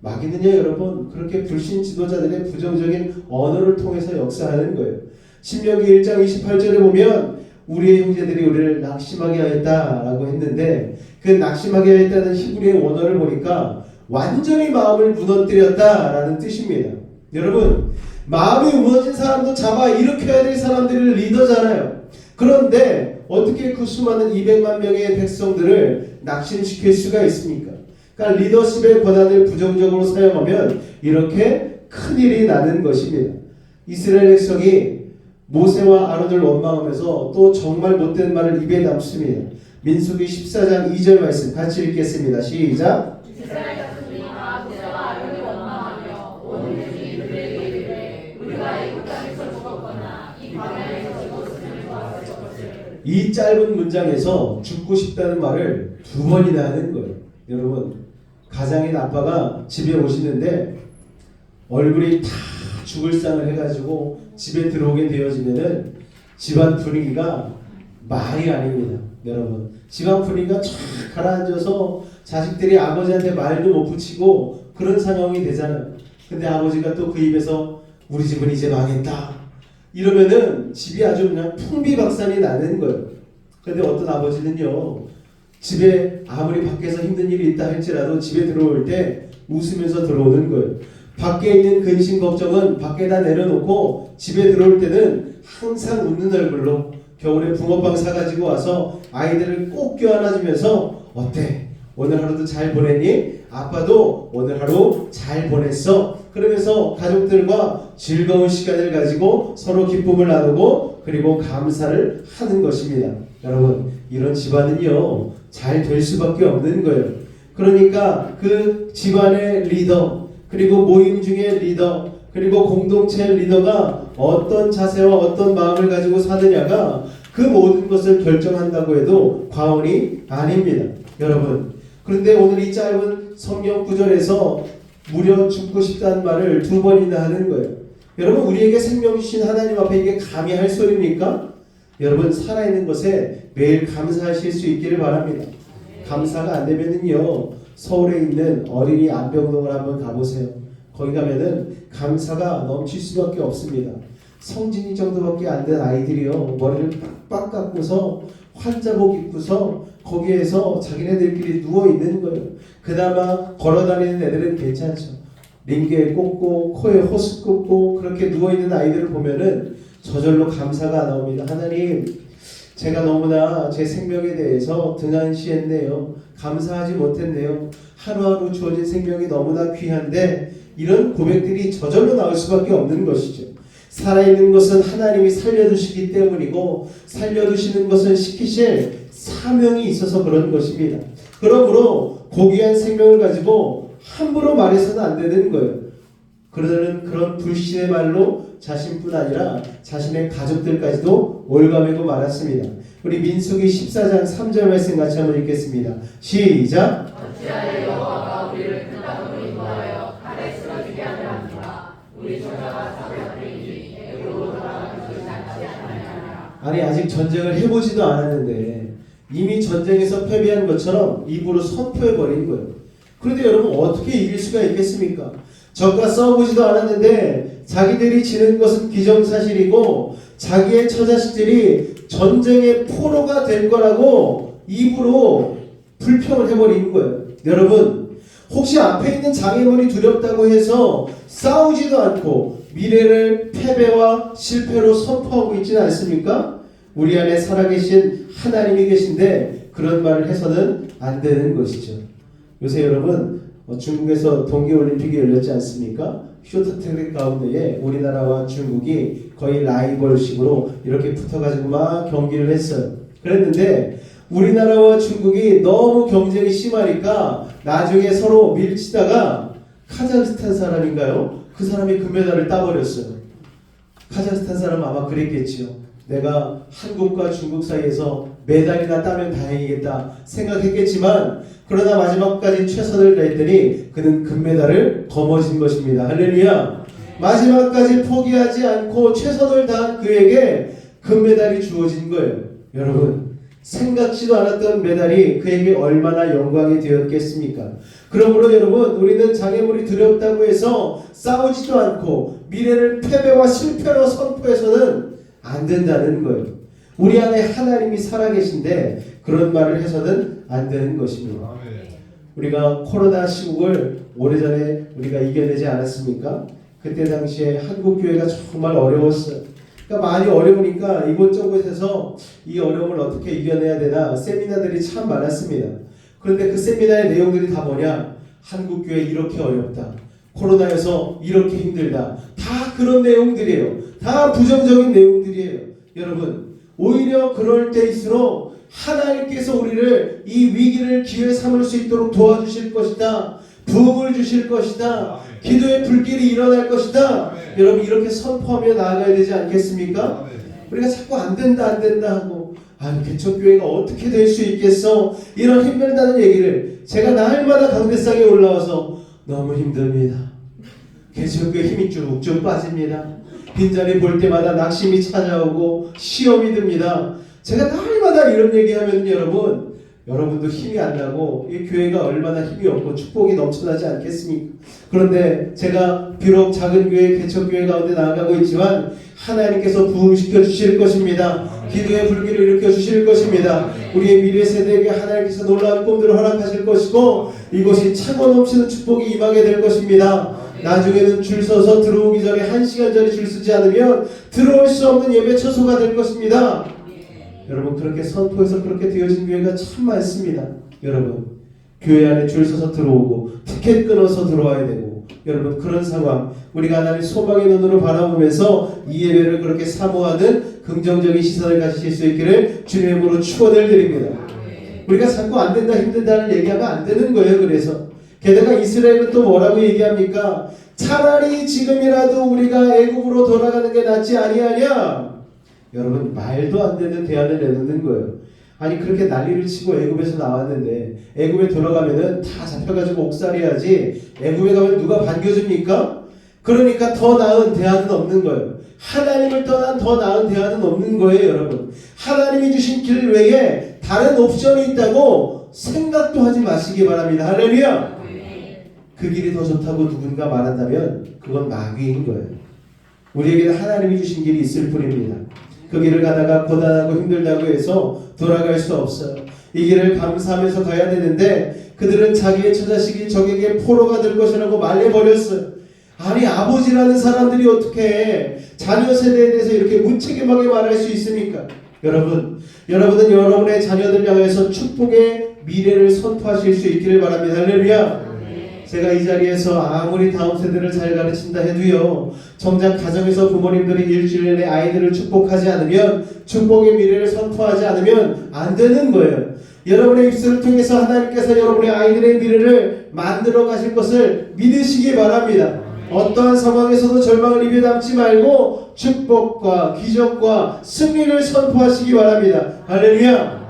막이느냐 여러분? 그렇게 불신 지도자들의 부정적인 언어를 통해서 역사하는 거예요. 신명기 1장 28절에 보면 우리의 형제들이 우리를 낙심하게 하였다라고 했는데 그 낙심하게 하였다는 히브리의 원어를 보니까 완전히 마음을 무너뜨렸다라는 뜻입니다. 여러분, 마음이 무너진 사람도 잡아 일으켜야 될 사람들이 리더잖아요. 그런데 어떻게 그 수많은 200만 명의 백성들을 낙심시킬 수가 있습니까? 그러니까 리더십의 권한을 부정적으로 사용하면 이렇게 큰일이 나는 것입니다. 이스라엘 백성이 모세와 아론을 원망하면서 또 정말 못된 말을 입에 담습니다. 민수기 14장 2절 말씀 같이 읽겠습니다. 시작. 이스라엘 자손이 다 모세와 아론을 원망하며 온 회중이 그들에게 이르되 우리가 애굽 땅에서 죽었거나 이 광야에서 죽었으면 좋았을 것을. 이 짧은 문장에서 죽고 싶다는 말을 두 번이나 하는 거예요. 여러분, 가장인 아빠가 집에 오시는데 얼굴이 다 죽을 상을 해가지고 집에 들어오게 되어지면은 집안 분위기가 말이 아닙니다. 여러분, 집안 분위기가 쫙 가라앉아서 자식들이 아버지한테 말도 못 붙이고 그런 상황이 되잖아요. 근데 아버지가 또 그 입에서 우리 집은 이제 망했다 이러면은 집이 아주 그냥 풍비박산이 나는 거예요. 근데 어떤 아버지는요, 집에 아무리 밖에서 힘든 일이 있다 할지라도 집에 들어올 때 웃으면서 들어오는 거예요. 밖에 있는 근심 걱정은 밖에다 내려놓고 집에 들어올 때는 항상 웃는 얼굴로 겨울에 붕어빵 사가지고 와서 아이들을 꼭 껴안아주면서 어때? 오늘 하루도 잘 보냈니? 아빠도 오늘 하루 잘 보냈어. 그러면서 가족들과 즐거운 시간을 가지고 서로 기쁨을 나누고 그리고 감사를 하는 것입니다. 여러분, 이런 집안은요 잘 될 수밖에 없는 거예요. 그러니까 그 집안의 리더 그리고 모임 중에 리더 그리고 공동체 리더가 어떤 자세와 어떤 마음을 가지고 사느냐가 그 모든 것을 결정한다고 해도 과언이 아닙니다. 여러분, 그런데 오늘 이 짧은 성경 구절에서 무려 죽고 싶다는 말을 두 번이나 하는 거예요. 여러분, 우리에게 생명 주신 하나님 앞에 이게 감히 할 소리입니까? 여러분, 살아있는 것에 매일 감사하실 수 있기를 바랍니다. 감사가 안 되면은요, 서울에 있는 어린이 안병동을 한번 가보세요. 거기 가면은 감사가 넘칠 수밖에 없습니다. 성진이 정도밖에 안 된 아이들이요, 머리를 빡빡 깎고서 환자복 입고서 거기에서 자기네들끼리 누워 있는 거예요. 그나마 걸어다니는 애들은 괜찮죠. 링게에 꽂고 코에 호스 꽂고 그렇게 누워 있는 아이들을 보면은 저절로 감사가 나옵니다. 하나님, 제가 너무나 제 생명에 대해서 등한시했네요. 감사하지 못했네요. 하루하루 주어진 생명이 너무나 귀한데 이런 고백들이 저절로 나올 수밖에 없는 것이죠. 살아있는 것은 하나님이 살려두시기 때문이고 살려두시는 것은 시키실 사명이 있어서 그런 것입니다. 그러므로 고귀한 생명을 가지고 함부로 말해서는 안 되는 거예요. 그런 불신의 말로 자신뿐 아니라 자신의 가족들까지도 올가매고 말았습니다. 우리 민수기 14장 3절 말씀 같이 한번 읽겠습니다. 시작. 어찌하여 여호와가 우리를 큰 땅으로 인도하여 칼에 쓰러지게 하느라 우리 조상과 사람들이 애굽으로 돌아가는 것을 낫지 않느냐. 아니, 아직 전쟁을 해보지도 않았는데 이미 전쟁에서 패배한 것처럼 입으로 선포해버린 거예요. 그런데 여러분, 어떻게 이길 수가 있겠습니까? 적과 싸워보지도 않았는데 자기들이 지는 것은 기정사실이고 자기의 처자식들이 전쟁의 포로가 될 거라고 입으로 불평을 해버리는 거예요. 여러분, 혹시 앞에 있는 장애물이 두렵다고 해서 싸우지도 않고 미래를 패배와 실패로 선포하고 있지는 않습니까? 우리 안에 살아계신 하나님이 계신데 그런 말을 해서는 안 되는 것이죠. 요새 여러분, 중국에서 동계올림픽이 열렸지 않습니까? 쇼트트랙 가운데에 우리나라와 중국이 거의 라이벌식으로 이렇게 붙어가지고 막 경기를 했어요. 그랬는데 우리나라와 중국이 너무 경쟁이 심하니까 나중에 서로 밀치다가 카자흐스탄 사람인가요? 그 사람이 금메달을 따버렸어요. 카자흐스탄 사람은 아마 그랬겠지요. 내가 한국과 중국 사이에서 메달이나 따면 다행이겠다 생각했겠지만 그러나 마지막까지 최선을 다했더니 그는 금메달을 거머쥔 것입니다. 할렐루야. 마지막까지 포기하지 않고 최선을 다한 그에게 금메달이 주어진 거예요. 여러분, 생각지도 않았던 메달이 그에게 얼마나 영광이 되었겠습니까? 그러므로 여러분, 우리는 장애물이 두렵다고 해서 싸우지도 않고 미래를 패배와 실패로 선포해서는 안 된다는 거예요. 우리 안에 하나님이 살아계신데 그런 말을 해서는 안 되는 것입니다. 우리가 코로나 시국을 오래전에 우리가 이겨내지 않았습니까? 그때 당시에 한국 교회가 정말 어려웠어요. 그러니까 많이 어려우니까 이곳저곳에서 이 어려움을 어떻게 이겨내야 되나 세미나들이 참 많았습니다. 그런데 그 세미나의 내용들이 다 뭐냐? 한국 교회 이렇게 어렵다. 코로나여서 이렇게 힘들다. 다 그런 내용들이에요. 다 부정적인 내용들이에요. 여러분, 오히려 그럴 때일수록 하나님께서 우리를 이 위기를 기회 삼을 수 있도록 도와주실 것이다. 부흥을 주실 것이다. 기도의 불길이 일어날 것이다. 여러분, 이렇게 선포하며 나아가야 되지 않겠습니까? 우리가 자꾸 안 된다 하고 개척교회가 어떻게 될 수 있겠어? 이런 힘들다는 얘기를 제가 날마다 강대상에 올라와서 너무 힘듭니다. 개척교회 힘이 쭉쭉 빠집니다. 빈자리 볼 때마다 낙심이 찾아오고 시험이 듭니다. 제가 날마다 이런 얘기하면 여러분도 힘이 안 나고 이 교회가 얼마나 힘이 없고 축복이 넘쳐나지 않겠습니까? 그런데 제가 비록 작은 교회, 개척교회 가운데 나아가고 있지만 하나님께서 부흥시켜 주실 것입니다. 기도의 불길을 일으켜 주실 것입니다. 우리의 미래 세대에게 하나님께서 놀라운 꿈들을 허락하실 것이고 이곳이 차고 넘치는 축복이 임하게 될 것입니다. 나중에는 줄 서서 들어오기 전에 1시간 전에 줄 서지 않으면 들어올 수 없는 예배 처소가 될 것입니다. 여러분, 그렇게 선포해서 그렇게 되어진 교회가 참 많습니다. 여러분, 교회 안에 줄 서서 들어오고 티켓 끊어서 들어와야 되고, 여러분, 그런 상황 우리가 하나님 소망의 눈으로 바라보면서 이 예배를 그렇게 사모하는 긍정적인 시선을 가지실 수 있기를 주님의 이름으로 축원을 드립니다. 우리가 자꾸 안 된다 힘들다는 얘기하면 안 되는 거예요. 그래서 게다가 이스라엘은 또 뭐라고 얘기합니까? 차라리 지금이라도 우리가 애굽으로 돌아가는 게 낫지 아니하냐? 여러분, 말도 안 되는 대안을 내놓는 거예요. 아니, 그렇게 난리를 치고 애굽에서 나왔는데 애굽에 들어가면은 다 잡혀가지고 옥살이하지 애굽에 가면 누가 반겨줍니까? 그러니까 더 나은 대안은 없는 거예요. 하나님을 떠난 더 나은 대안은 없는 거예요. 여러분, 하나님이 주신 길 외에 다른 옵션이 있다고 생각도 하지 마시기 바랍니다. 할렐루야. 그 길이 더 좋다고 누군가 말한다면 그건 마귀인 거예요. 우리에게는 하나님이 주신 길이 있을 뿐입니다. 그 길을 가다가 고단하고 힘들다고 해서 돌아갈 수 없어요. 이 길을 감사하면서 가야 되는데 그들은 자기의 처자식이 적에게 포로가 될 것이라고 말해버렸어요. 아니, 아버지라는 사람들이 어떻게 자녀 세대에 대해서 이렇게 무책임하게 말할 수 있습니까? 여러분은 여러분의 자녀들 향해서 축복의 미래를 선포하실 수 있기를 바랍니다. 할렐루야. 제가 이 자리에서 아무리 다음 세대를 잘 가르친다 해도요, 정작 가정에서 부모님들이 일주일 내내 아이들을 축복하지 않으면, 축복의 미래를 선포하지 않으면 안 되는 거예요. 여러분의 입술을 통해서 하나님께서 여러분의 아이들의 미래를 만들어 가실 것을 믿으시기 바랍니다. 어떠한 상황에서도 절망을 입에 담지 말고 축복과 기적과 승리를 선포하시기 바랍니다. 할렐루야.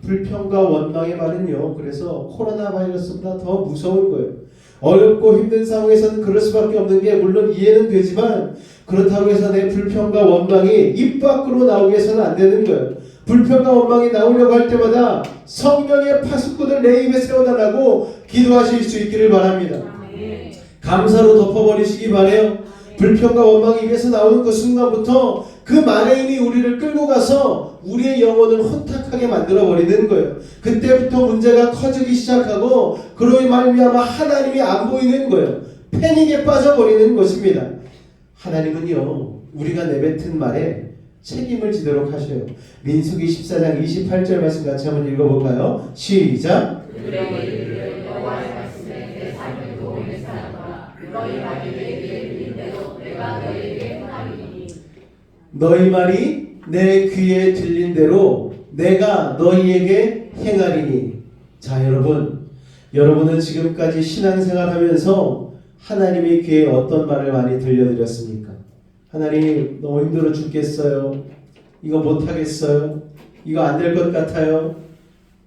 불평과 원망의 말은요, 그래서 코로나 바이러스보다 더 무서운 거예요. 어렵고 힘든 상황에서는 그럴 수밖에 없는 게 물론 이해는 되지만, 그렇다고 해서 내 불평과 원망이 입 밖으로 나오게 해서는 안 되는 거예요. 불평과 원망이 나오려고 할 때마다 성령의 파수꾼을 내 입에 세워달라고 기도하실 수 있기를 바랍니다. 감사로 덮어버리시기 바래요. 불평과 원망이 입에서 나오는 그 순간부터 그 말의 힘이 우리를 끌고 가서 우리의 영혼을 혼탁하게 만들어버리는 거예요. 그때부터 문제가 커지기 시작하고 그로 말미암아 하나님이 안 보이는 거예요. 패닉에 빠져버리는 것입니다. 하나님은요, 우리가 내뱉은 말에 책임을 지도록 하셔요. 민수기 14장 28절 말씀 같이 한번 읽어볼까요? 시작. 여호와의 말씀에 내 삶을 도움을 사랑하라. 너희 말이 내 귀에 들린 대로 내가 너희에게 행하리니. 너희 말이 내 귀에 들린 대로 내가 너희에게 행하리니. 자, 여러분은 지금까지 신앙생활하면서 하나님의 귀에 어떤 말을 많이 들려드렸습니까? 하나님, 너무 힘들어 죽겠어요. 이거 못하겠어요. 이거 안 될 것 같아요.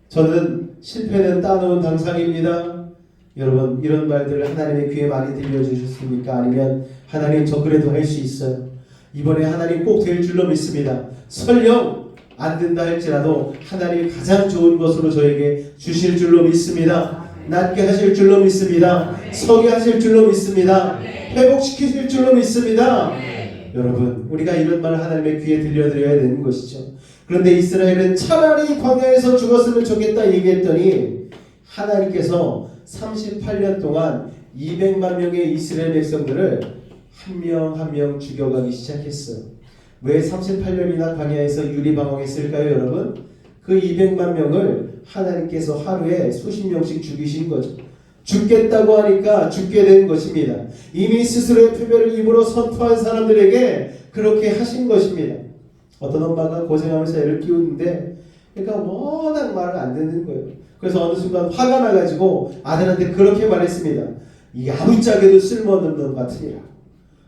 저는 실패는 따놓은 당상입니다. 여러분, 이런 말들을 하나님의 귀에 많이 들려주셨습니까? 아니면 하나님, 저 그래도 할 수 있어요. 이번에 하나님 꼭 될 줄로 믿습니다. 설령 안 된다 할지라도 하나님이 가장 좋은 것으로 저에게 주실 줄로 믿습니다. 낫게 하실 줄로 믿습니다. 서게 하실 줄로 믿습니다. 회복시키실 줄로 믿습니다. 여러분, 우리가 이런 말을 하나님의 귀에 들려드려야 되는 것이죠. 그런데 이스라엘은 차라리 광야에서 죽었으면 좋겠다 얘기했더니 하나님께서 38년 동안 200만 명의 이스라엘 백성들을 한 명 한 명 죽여가기 시작했어요. 왜 38년이나 광야에서 유리방황했을까요, 여러분? 그 200만 명을 하나님께서 하루에 수십 명씩 죽이신 거죠. 죽겠다고 하니까 죽게 된 것입니다. 이미 스스로의 표별을 입으로 선포한 사람들에게 그렇게 하신 것입니다. 어떤 엄마가 고생하면서 애를 키우는데 그러니까 워낙 말을 안 듣는 거예요. 그래서 어느 순간 화가 나가지고 아들한테 그렇게 말했습니다. 이 아무짝에도 쓸모없는 놈 같으니라.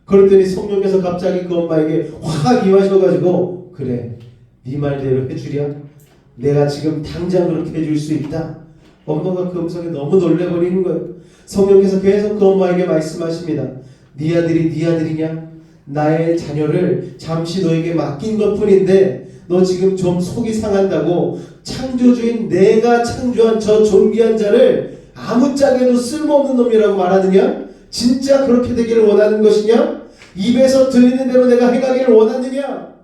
그랬더니 성령께서 갑자기 그 엄마에게 확 임하셔가지고 그래, 네 말대로 해주랴. 내가 지금 당장 그렇게 해줄 수 있다. 엄마가 그 음성에 너무 놀래버리는 거예요. 성령께서 계속 그 엄마에게 말씀하십니다. 네 아들이 네 아들이냐? 나의 자녀를 잠시 너에게 맡긴 것뿐인데 너 지금 좀 속이 상한다고 창조주인 내가 창조한 저 존귀한 자를 아무짝에도 쓸모없는 놈이라고 말하느냐? 진짜 그렇게 되기를 원하는 것이냐? 입에서 들리는 대로 내가 행하기를 원하느냐?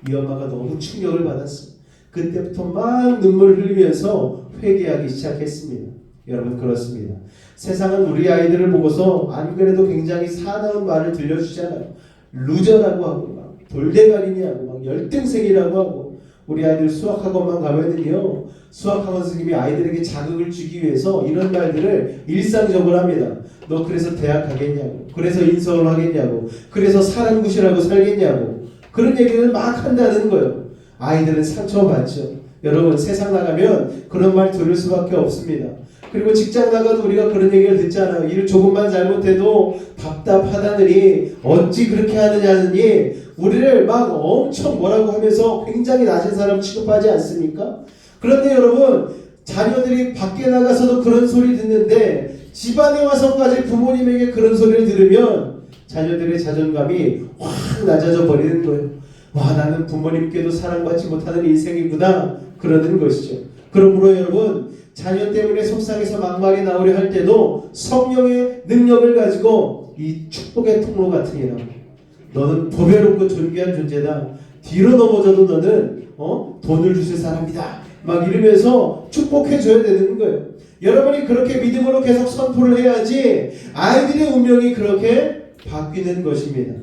이 엄마가 너무 충격을 받았어요. 그때부터 막 눈물 흘리면서 회개하기 시작했습니다. 여러분, 그렇습니다. 세상은 우리 아이들을 보고서 안 그래도 굉장히 사나운 말을 들려주잖아요. 루저라고 하고 막 돌대가리냐고 막 열등생이라고 하고. 우리 아이들 수학학원만 가면은요, 수학학원 선생님이 아이들에게 자극을 주기 위해서 이런 말들을 일상적으로 합니다. 너 그래서 대학 가겠냐고, 그래서 인서울 하겠냐고, 그래서 사람굿이라고 살겠냐고, 그런 얘기를 막 한다는 거예요. 아이들은 상처받죠. 여러분, 세상 나가면 그런 말 들을 수밖에 없습니다. 그리고 직장 나가도 우리가 그런 얘기를 듣잖아요. 일 조금만 잘못해도 답답하다느니 어찌 그렇게 하느냐느니 우리를 막 엄청 뭐라고 하면서 굉장히 낮은 사람 취급하지 않습니까? 그런데 여러분, 자녀들이 밖에 나가서도 그런 소리 듣는데 집안에 와서까지 부모님에게 그런 소리를 들으면 자녀들의 자존감이 확 낮아져 버리는 거예요. 와, 나는 부모님께도 사랑받지 못하는 인생이구나, 그러는 것이죠. 그러므로 여러분, 자녀 때문에 속상해서 막말이 나오려 할 때도 성령의 능력을 가지고 이 축복의 통로 같으니라. 너는 보배롭고 존귀한 존재다. 뒤로 넘어져도 너는 돈을 주실 사람이다. 막 이러면서 축복해줘야 되는 거예요. 여러분이 그렇게 믿음으로 계속 선포를 해야지 아이들의 운명이 그렇게 바뀌는 것입니다.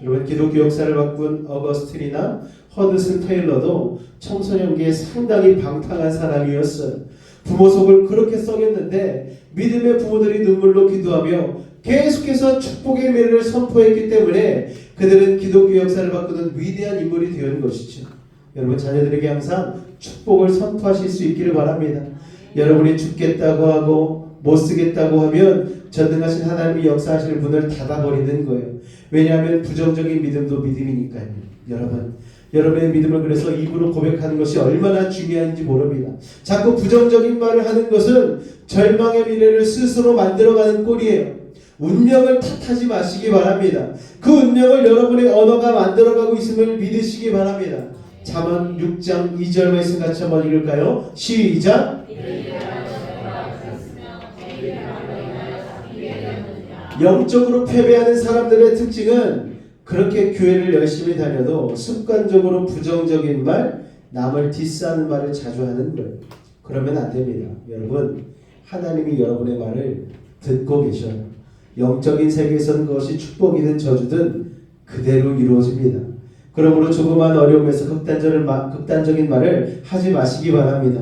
여러분, 기독교 역사를 바꾼 어거스틴이나 허드슨 테일러도 청소년기에 상당히 방탕한 사람이었어요. 부모 속을 그렇게 썩였는데 믿음의 부모들이 눈물로 기도하며 계속해서 축복의 미래를 선포했기 때문에 그들은 기독교 역사를 바꾸는 위대한 인물이 되는 것이죠. 여러분, 자녀들에게 항상 축복을 선포하실 수 있기를 바랍니다. 여러분이 죽겠다고 하고 못 쓰겠다고 하면 전능하신 하나님이 역사하실 문을 닫아버리는 거예요. 왜냐하면 부정적인 믿음도 믿음이니까요. 여러분의 믿음을 그래서 입으로 고백하는 것이 얼마나 중요한지 모릅니다. 자꾸 부정적인 말을 하는 것은 절망의 미래를 스스로 만들어가는 꼴이에요. 운명을 탓하지 마시기 바랍니다. 그 운명을 여러분의 언어가 만들어가고 있음을 믿으시기 바랍니다. 잠언 6장 2절 말씀 같이 한번 읽을까요? 시작! 영적으로 패배하는 사람들의 특징은 그렇게 교회를 열심히 다녀도 습관적으로 부정적인 말, 남을 디스하는 말을 자주 하는 거예요. 그러면 안 됩니다. 여러분, 하나님이 여러분의 말을 듣고 계셔요. 영적인 세계에서는 그것이 축복이든 저주든 그대로 이루어집니다. 그러므로 조그만 어려움에서 극단적인 말을 하지 마시기 바랍니다.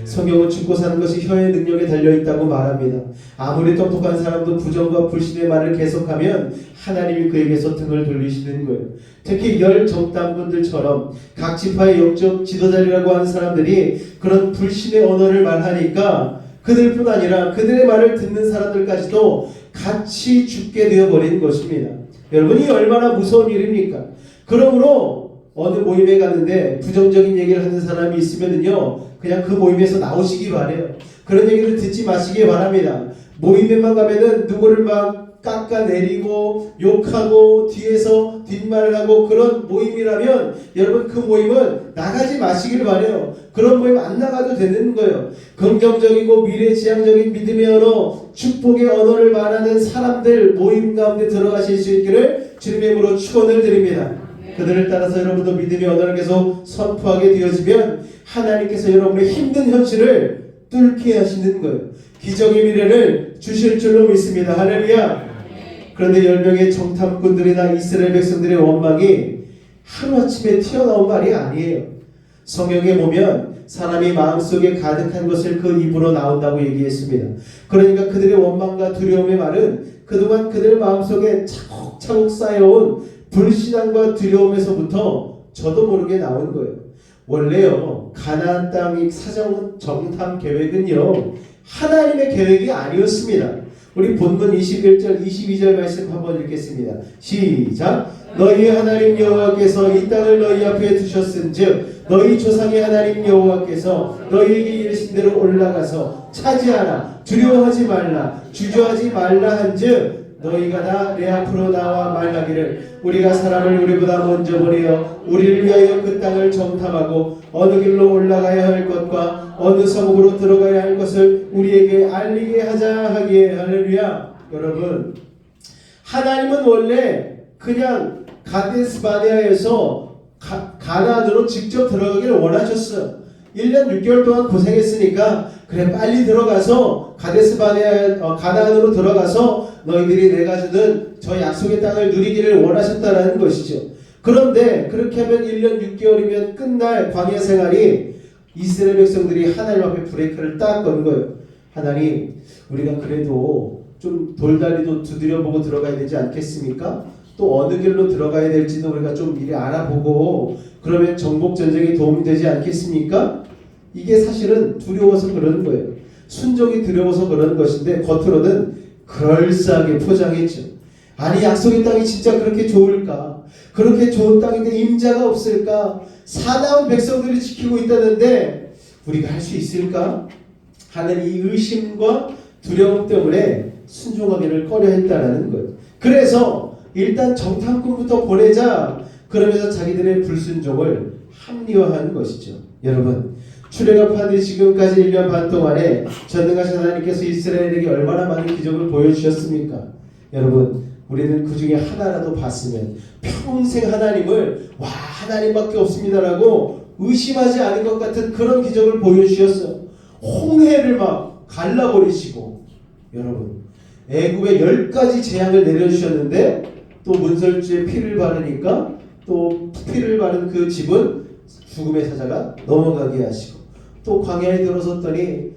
성경은 죽고 사는 것이 혀의 능력에 달려있다고 말합니다. 아무리 똑똑한 사람도 부정과 불신의 말을 계속하면 하나님이 그에게서 등을 돌리시는 거예요. 특히 열 정탐꾼들처럼 각 지파의 영적 지도자리라고 하는 사람들이 그런 불신의 언어를 말하니까 그들뿐 아니라 그들의 말을 듣는 사람들까지도 같이 죽게 되어버린 것입니다. 여러분이 얼마나 무서운 일입니까? 그러므로 어느 모임에 갔는데 부정적인 얘기를 하는 사람이 있으면요, 그냥 그 모임에서 나오시기 바래요. 그런 얘기를 듣지 마시기 바랍니다. 모임에만 가면은 누구를 막 깎아내리고 욕하고 뒤에서 뒷말을 하고 그런 모임이라면 여러분 그 모임은 나가지 마시길 바래요. 그런 모임 안 나가도 되는 거예요. 긍정적이고 미래지향적인 믿음의 언어, 축복의 언어를 말하는 사람들 모임 가운데 들어가실 수 있기를 주님의 이름으로 축원을 드립니다. 그들을 따라서 여러분도 믿음의 언어를 계속 선포하게 되어지면 하나님께서 여러분의 힘든 현실을 뚫게 하시는 거예요. 기적의 미래를 주실 줄로 믿습니다. 할렐루야. 그런데 10명의 정탐꾼들이나 이스라엘 백성들의 원망이 하루아침에 튀어나온 말이 아니에요. 성경에 보면 사람이 마음속에 가득한 것을 그 입으로 나온다고 얘기했습니다. 그러니까 그들의 원망과 두려움의 말은 그동안 그들의 마음속에 차곡차곡 쌓여온 불신앙과 두려움에서부터 저도 모르게 나온 거예요. 원래요, 가나안 땅 사정 정탐 계획은요, 하나님의 계획이 아니었습니다. 우리 본문 21절 22절 말씀 한번 읽겠습니다. 시작. 너희 하나님 여호와께서 이 땅을 너희 앞에 두셨은즉 너희 조상의 하나님 여호와께서 너희에게 이르신 대로 올라가서 차지하라. 두려워하지 말라. 주저하지 말라 한즉 너희가 다 내 앞으로 나와 말하기를 우리가 사람을 우리보다 먼저 보내어 우리를 위하여 그 땅을 정탐하고 어느 길로 올라가야 할 것과 어느 성읍으로 들어가야 할 것을 우리에게 알리게 하자 하기에. 할렐루야. 여러분, 하나님은 원래 그냥 가데스 바네아에서 가나안으로 직접 들어가기를 원하셨어요. 1년 6개월 동안 고생했으니까 그래 빨리 들어가서 가데스 바네아 가나안으로 들어가서 너희들이 내가 주는 저 약속의 땅을 누리기를 원하셨다라는 것이죠. 그런데 그렇게 하면 1년 6개월이면 끝날 광야 생활이 이스라엘 백성들이 하나님 앞에 브레이크를 딱 건 거예요. 하나님, 우리가 그래도 좀 돌다리도 두드려보고 들어가야 되지 않겠습니까? 또 어느 길로 들어가야 될지도 우리가 좀 미리 알아보고 그러면 정복 전쟁에 도움이 되지 않겠습니까? 이게 사실은 두려워서 그러는 거예요. 순종이 두려워서 그러는 것인데 겉으로는 그럴싸하게 포장했죠. 아니, 약속의 땅이 진짜 그렇게 좋을까? 그렇게 좋은 땅인데 임자가 없을까? 사나운 백성들이 지키고 있다는데 우리가 할 수 있을까? 하는 이 의심과 두려움 때문에 순종하기를 꺼려했다라는 거예요. 그래서 일단 정탐꾼부터 보내자 그러면서 자기들의 불순종을 합리화한 것이죠. 여러분, 출애굽한 지 지금까지 1년 반 동안에 전능하신 하나님께서 이스라엘에게 얼마나 많은 기적을 보여주셨습니까? 여러분, 우리는 그 중에 하나라도 봤으면 평생 하나님을 하나님밖에 없습니다라고 의심하지 않을 것 같은 그런 기적을 보여주셨어요. 홍해를 막 갈라버리시고, 여러분, 애굽에 10가지 재앙을 내려주셨는데 또 문설주에 피를 바르니까 또 피를 바른 그 집은 죽음의 사자가 넘어가게 하시고, 또 광야에 들어섰더니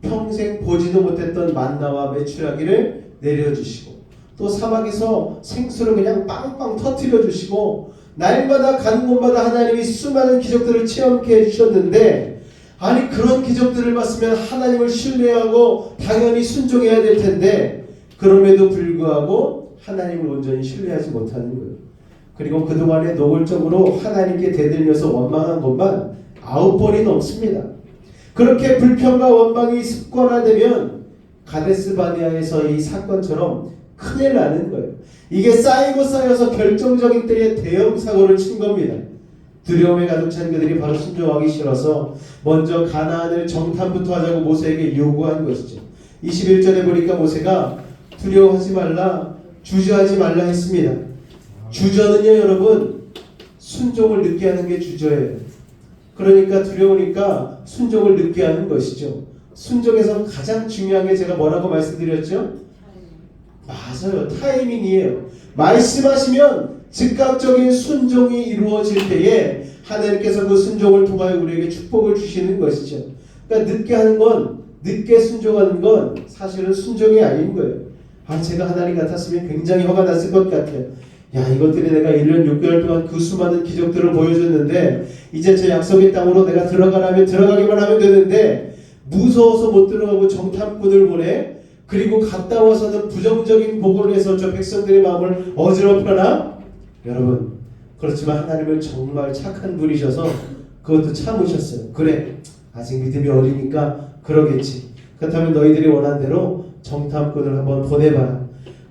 평생 보지도 못했던 만나와 메추라기를 내려주시고, 또 사막에서 생수를 그냥 빵빵 터뜨려 주시고, 날마다 가는 곳마다 하나님이 수많은 기적들을 체험케 해주셨는데, 아니 그런 기적들을 봤으면 하나님을 신뢰하고 당연히 순종해야 될 텐데 그럼에도 불구하고 하나님을 온전히 신뢰하지 못하는 거예요. 그리고 그동안에 노골적으로 하나님께 대들면서 원망한 것만 9번이 넘습니다. 그렇게 불평과 원망이 습관화되면 가데스 바네아에서 이 사건처럼 큰일 나는 거예요. 이게 쌓이고 쌓여서 결정적인 때에 대형 사고를 친 겁니다. 두려움에 가득 찬 그들이 바로 순종하기 싫어서 먼저 가나안을 정탐부터 하자고 모세에게 요구한 것이죠. 21절에 보니까 모세가 두려워하지 말라, 주저하지 말라 했습니다. 주저는요, 여러분, 순종을 늦게 하는 게 주저예요. 그러니까 두려우니까 순종을 늦게 하는 것이죠. 순종에서 가장 중요한 게 제가 뭐라고 말씀드렸죠? 맞아요. 타이밍이에요. 말씀하시면 즉각적인 순종이 이루어질 때에 하나님께서 그 순종을 통하여 우리에게 축복을 주시는 것이죠. 그러니까 늦게 순종하는 건 사실은 순종이 아닌 거예요. 제가 하나님 같았으면 굉장히 화가 났을 것 같아요. 이것들이 내가 1년 6개월 동안 그 수많은 기적들을 보여줬는데 이제 저 약속의 땅으로 내가 들어가라면 들어가기만 하면 되는데 무서워서 못 들어가고 정탐꾼을 보내. 그리고 갔다 와서는 부정적인 보고를 해서 저 백성들의 마음을 어지럽혀나? 여러분, 그렇지만 하나님은 정말 착한 분이셔서 그것도 참으셨어요. 그래, 아직 믿음이 어리니까 그러겠지. 그렇다면 너희들이 원한 대로 정탐꾼을 한번 보내봐라.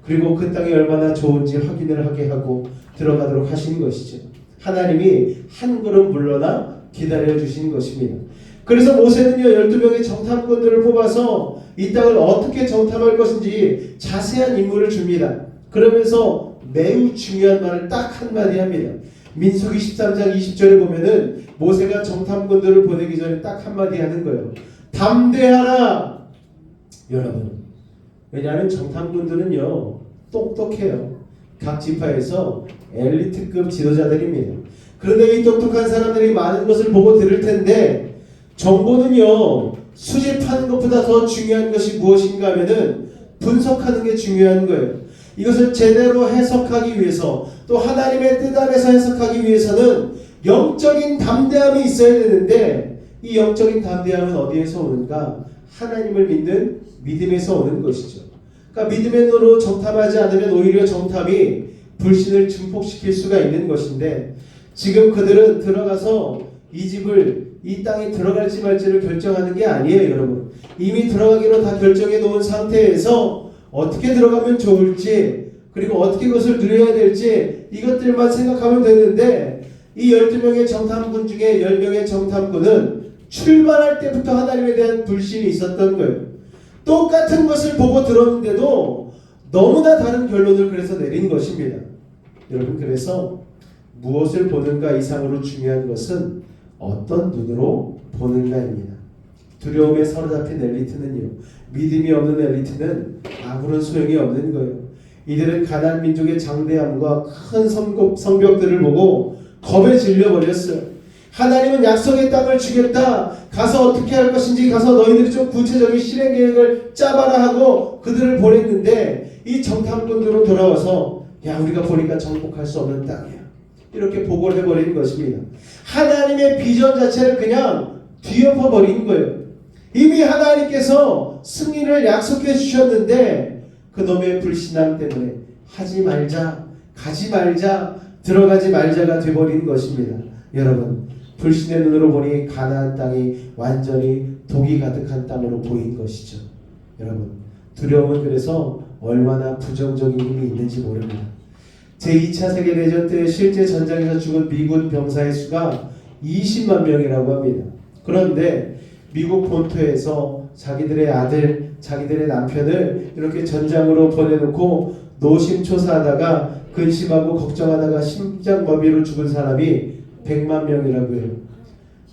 그리고 그 땅이 얼마나 좋은지 확인을 하게 하고 들어가도록 하신 것이죠. 하나님이 한 걸음 물러나 기다려 주신 것입니다. 그래서 모세는요 12명의 정탐꾼들을 뽑아서 이 땅을 어떻게 정탐할 것인지 자세한 임무를 줍니다. 그러면서 매우 중요한 말을 딱 한마디 합니다. 민수기 13장 20절에 보면은 모세가 정탐꾼들을 보내기 전에 딱 한마디 하는 거예요. 담대하라. 여러분, 왜냐하면 정탐꾼들은요 똑똑해요. 각 지파에서 엘리트급 지도자들입니다. 그런데 이 똑똑한 사람들이 많은 것을 보고 들을 텐데 정보는요 수집하는 것보다 더 중요한 것이 무엇인가 하면은 분석하는 게 중요한 거예요. 이것을 제대로 해석하기 위해서 또 하나님의 뜻 안에서 해석하기 위해서는 영적인 담대함이 있어야 되는데 이 영적인 담대함은 어디에서 오는가? 하나님을 믿는 믿음에서 오는 것이죠. 그러니까 믿음의 눈으로 정탐하지 않으면 오히려 정탐이 불신을 증폭시킬 수가 있는 것인데 지금 그들은 들어가서 이 땅에 들어갈지 말지를 결정하는 게 아니에요, 여러분. 이미 들어가기로 다 결정해 놓은 상태에서 어떻게 들어가면 좋을지 그리고 어떻게 그것을 누려야 될지 이것들만 생각하면 되는데 이 12명의 정탐꾼 중에 10명의 정탐꾼은 출발할 때부터 하나님에 대한 불신이 있었던 거예요. 똑같은 것을 보고 들었는데도 너무나 다른 결론을 그래서 내린 것입니다. 여러분, 그래서 무엇을 보는가 이상으로 중요한 것은 어떤 눈으로 보는가입니다. 두려움에 사로잡힌 엘리트는요, 믿음이 없는 엘리트는 아무런 소용이 없는 거예요. 이들은 가나안 민족의 장대함과 큰 성벽들을 보고 겁에 질려버렸어요. 하나님은 약속의 땅을 주겠다. 가서 어떻게 할 것인지 가서 너희들이 좀 구체적인 실행 계획을 짜봐라 하고 그들을 보냈는데 이 정탐꾼들은 돌아와서 야, 우리가 보니까 정복할 수 없는 땅이야. 이렇게 보고를 해버린 것입니다. 하나님의 비전 자체를 그냥 뒤엎어버린 거예요. 이미 하나님께서 승리를 약속해 주셨는데 그놈의 불신앙 때문에 하지 말자, 가지 말자, 들어가지 말자가 돼버린 것입니다. 여러분, 불신의 눈으로 보니 가나안 땅이 완전히 독이 가득한 땅으로 보인 것이죠. 여러분, 두려움은 그래서 얼마나 부정적인 힘이 있는지 모릅니다. 제2차 세계대전 때 실제 전장에서 죽은 미군 병사의 수가 20만 명이라고 합니다. 그런데 미국 본토에서 자기들의 아들, 자기들의 남편을 이렇게 전장으로 보내놓고 노심초사하다가 근심하고 걱정하다가 심장마비로 죽은 사람이 100만 명이라고 해요.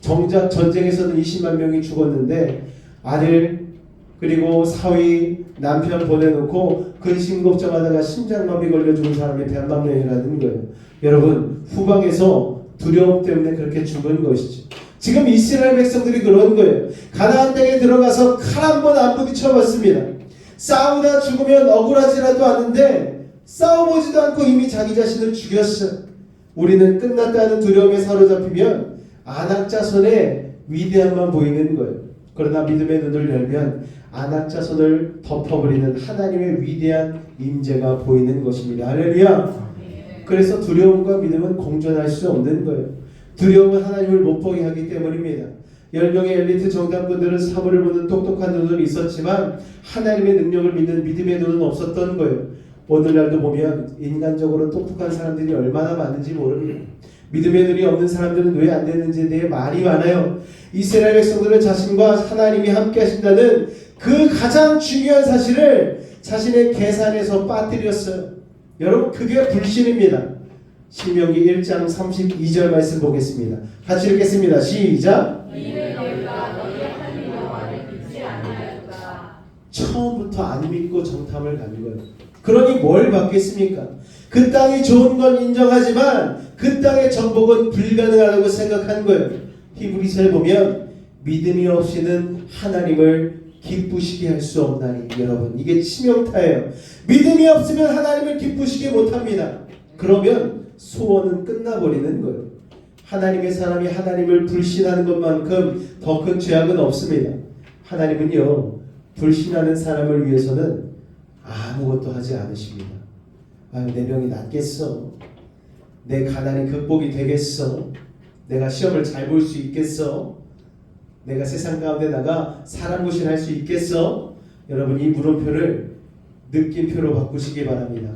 정작 전쟁에서는 20만 명이 죽었는데 아들 그리고 사위 남편 보내놓고 근심 걱정하다가 심장마비 걸려 죽은 사람이 100만 명이라는 거예요. 여러분, 후방에서 두려움 때문에 그렇게 죽은 것이죠. 지금 이스라엘 백성들이 그런 거예요. 가나안 땅에 들어가서 칼 한 번 안 부딪혀봤습니다. 싸우다 죽으면 억울하지라도 않은데 싸워보지도 않고 이미 자기 자신을 죽였어요. 우리는 끝났다는 두려움에 사로잡히면 아낙 자손의 위대함만 보이는 거예요. 그러나 믿음의 눈을 열면 아낙 자손을 덮어버리는 하나님의 위대한 임재가 보이는 것입니다. 할렐루야. 그래서 두려움과 믿음은 공존할 수 없는 거예요. 두려움은 하나님을 못 보게 하기 때문입니다. 10명의 엘리트 정탐꾼들은 사물을 보는 똑똑한 눈은 있었지만 하나님의 능력을 믿는 믿음의 눈은 없었던 거예요. 오늘날도 보면 인간적으로 똑똑한 사람들이 얼마나 많은지 모릅니다. 믿음의 눈이 없는 사람들은 왜 안 되는지에 대해 말이 많아요. 이스라엘 백성들은 자신과 하나님이 함께 하신다는 그 가장 중요한 사실을 자신의 계산에서 빠뜨렸어요. 여러분, 그게 불신입니다. 신명기 1장 32절 말씀 보겠습니다. 같이 읽겠습니다. 시작. 처음부터 안 믿고 정탐을 간 거예요. 그러니 뭘 받겠습니까? 그 땅이 좋은 건 인정하지만 그 땅의 정복은 불가능하다고 생각한 거예요. 히브리서에 보면 믿음이 없이는 하나님을 기쁘시게 할 수 없나니. 여러분, 이게 치명타예요. 믿음이 없으면 하나님을 기쁘시게 못합니다. 그러면 소원은 끝나버리는 거예요. 하나님의 사람이 하나님을 불신하는 것만큼 더 큰 죄악은 없습니다. 하나님은요, 불신하는 사람을 위해서는 아무것도 하지 않으십니다. 아유, 내 병이 낫겠어? 내 가난이 극복이 되겠어? 내가 시험을 잘 볼 수 있겠어? 내가 세상 가운데 나가 사람 구실할 수 있겠어? 여러분, 이 물음표를 느낌표로 바꾸시기 바랍니다.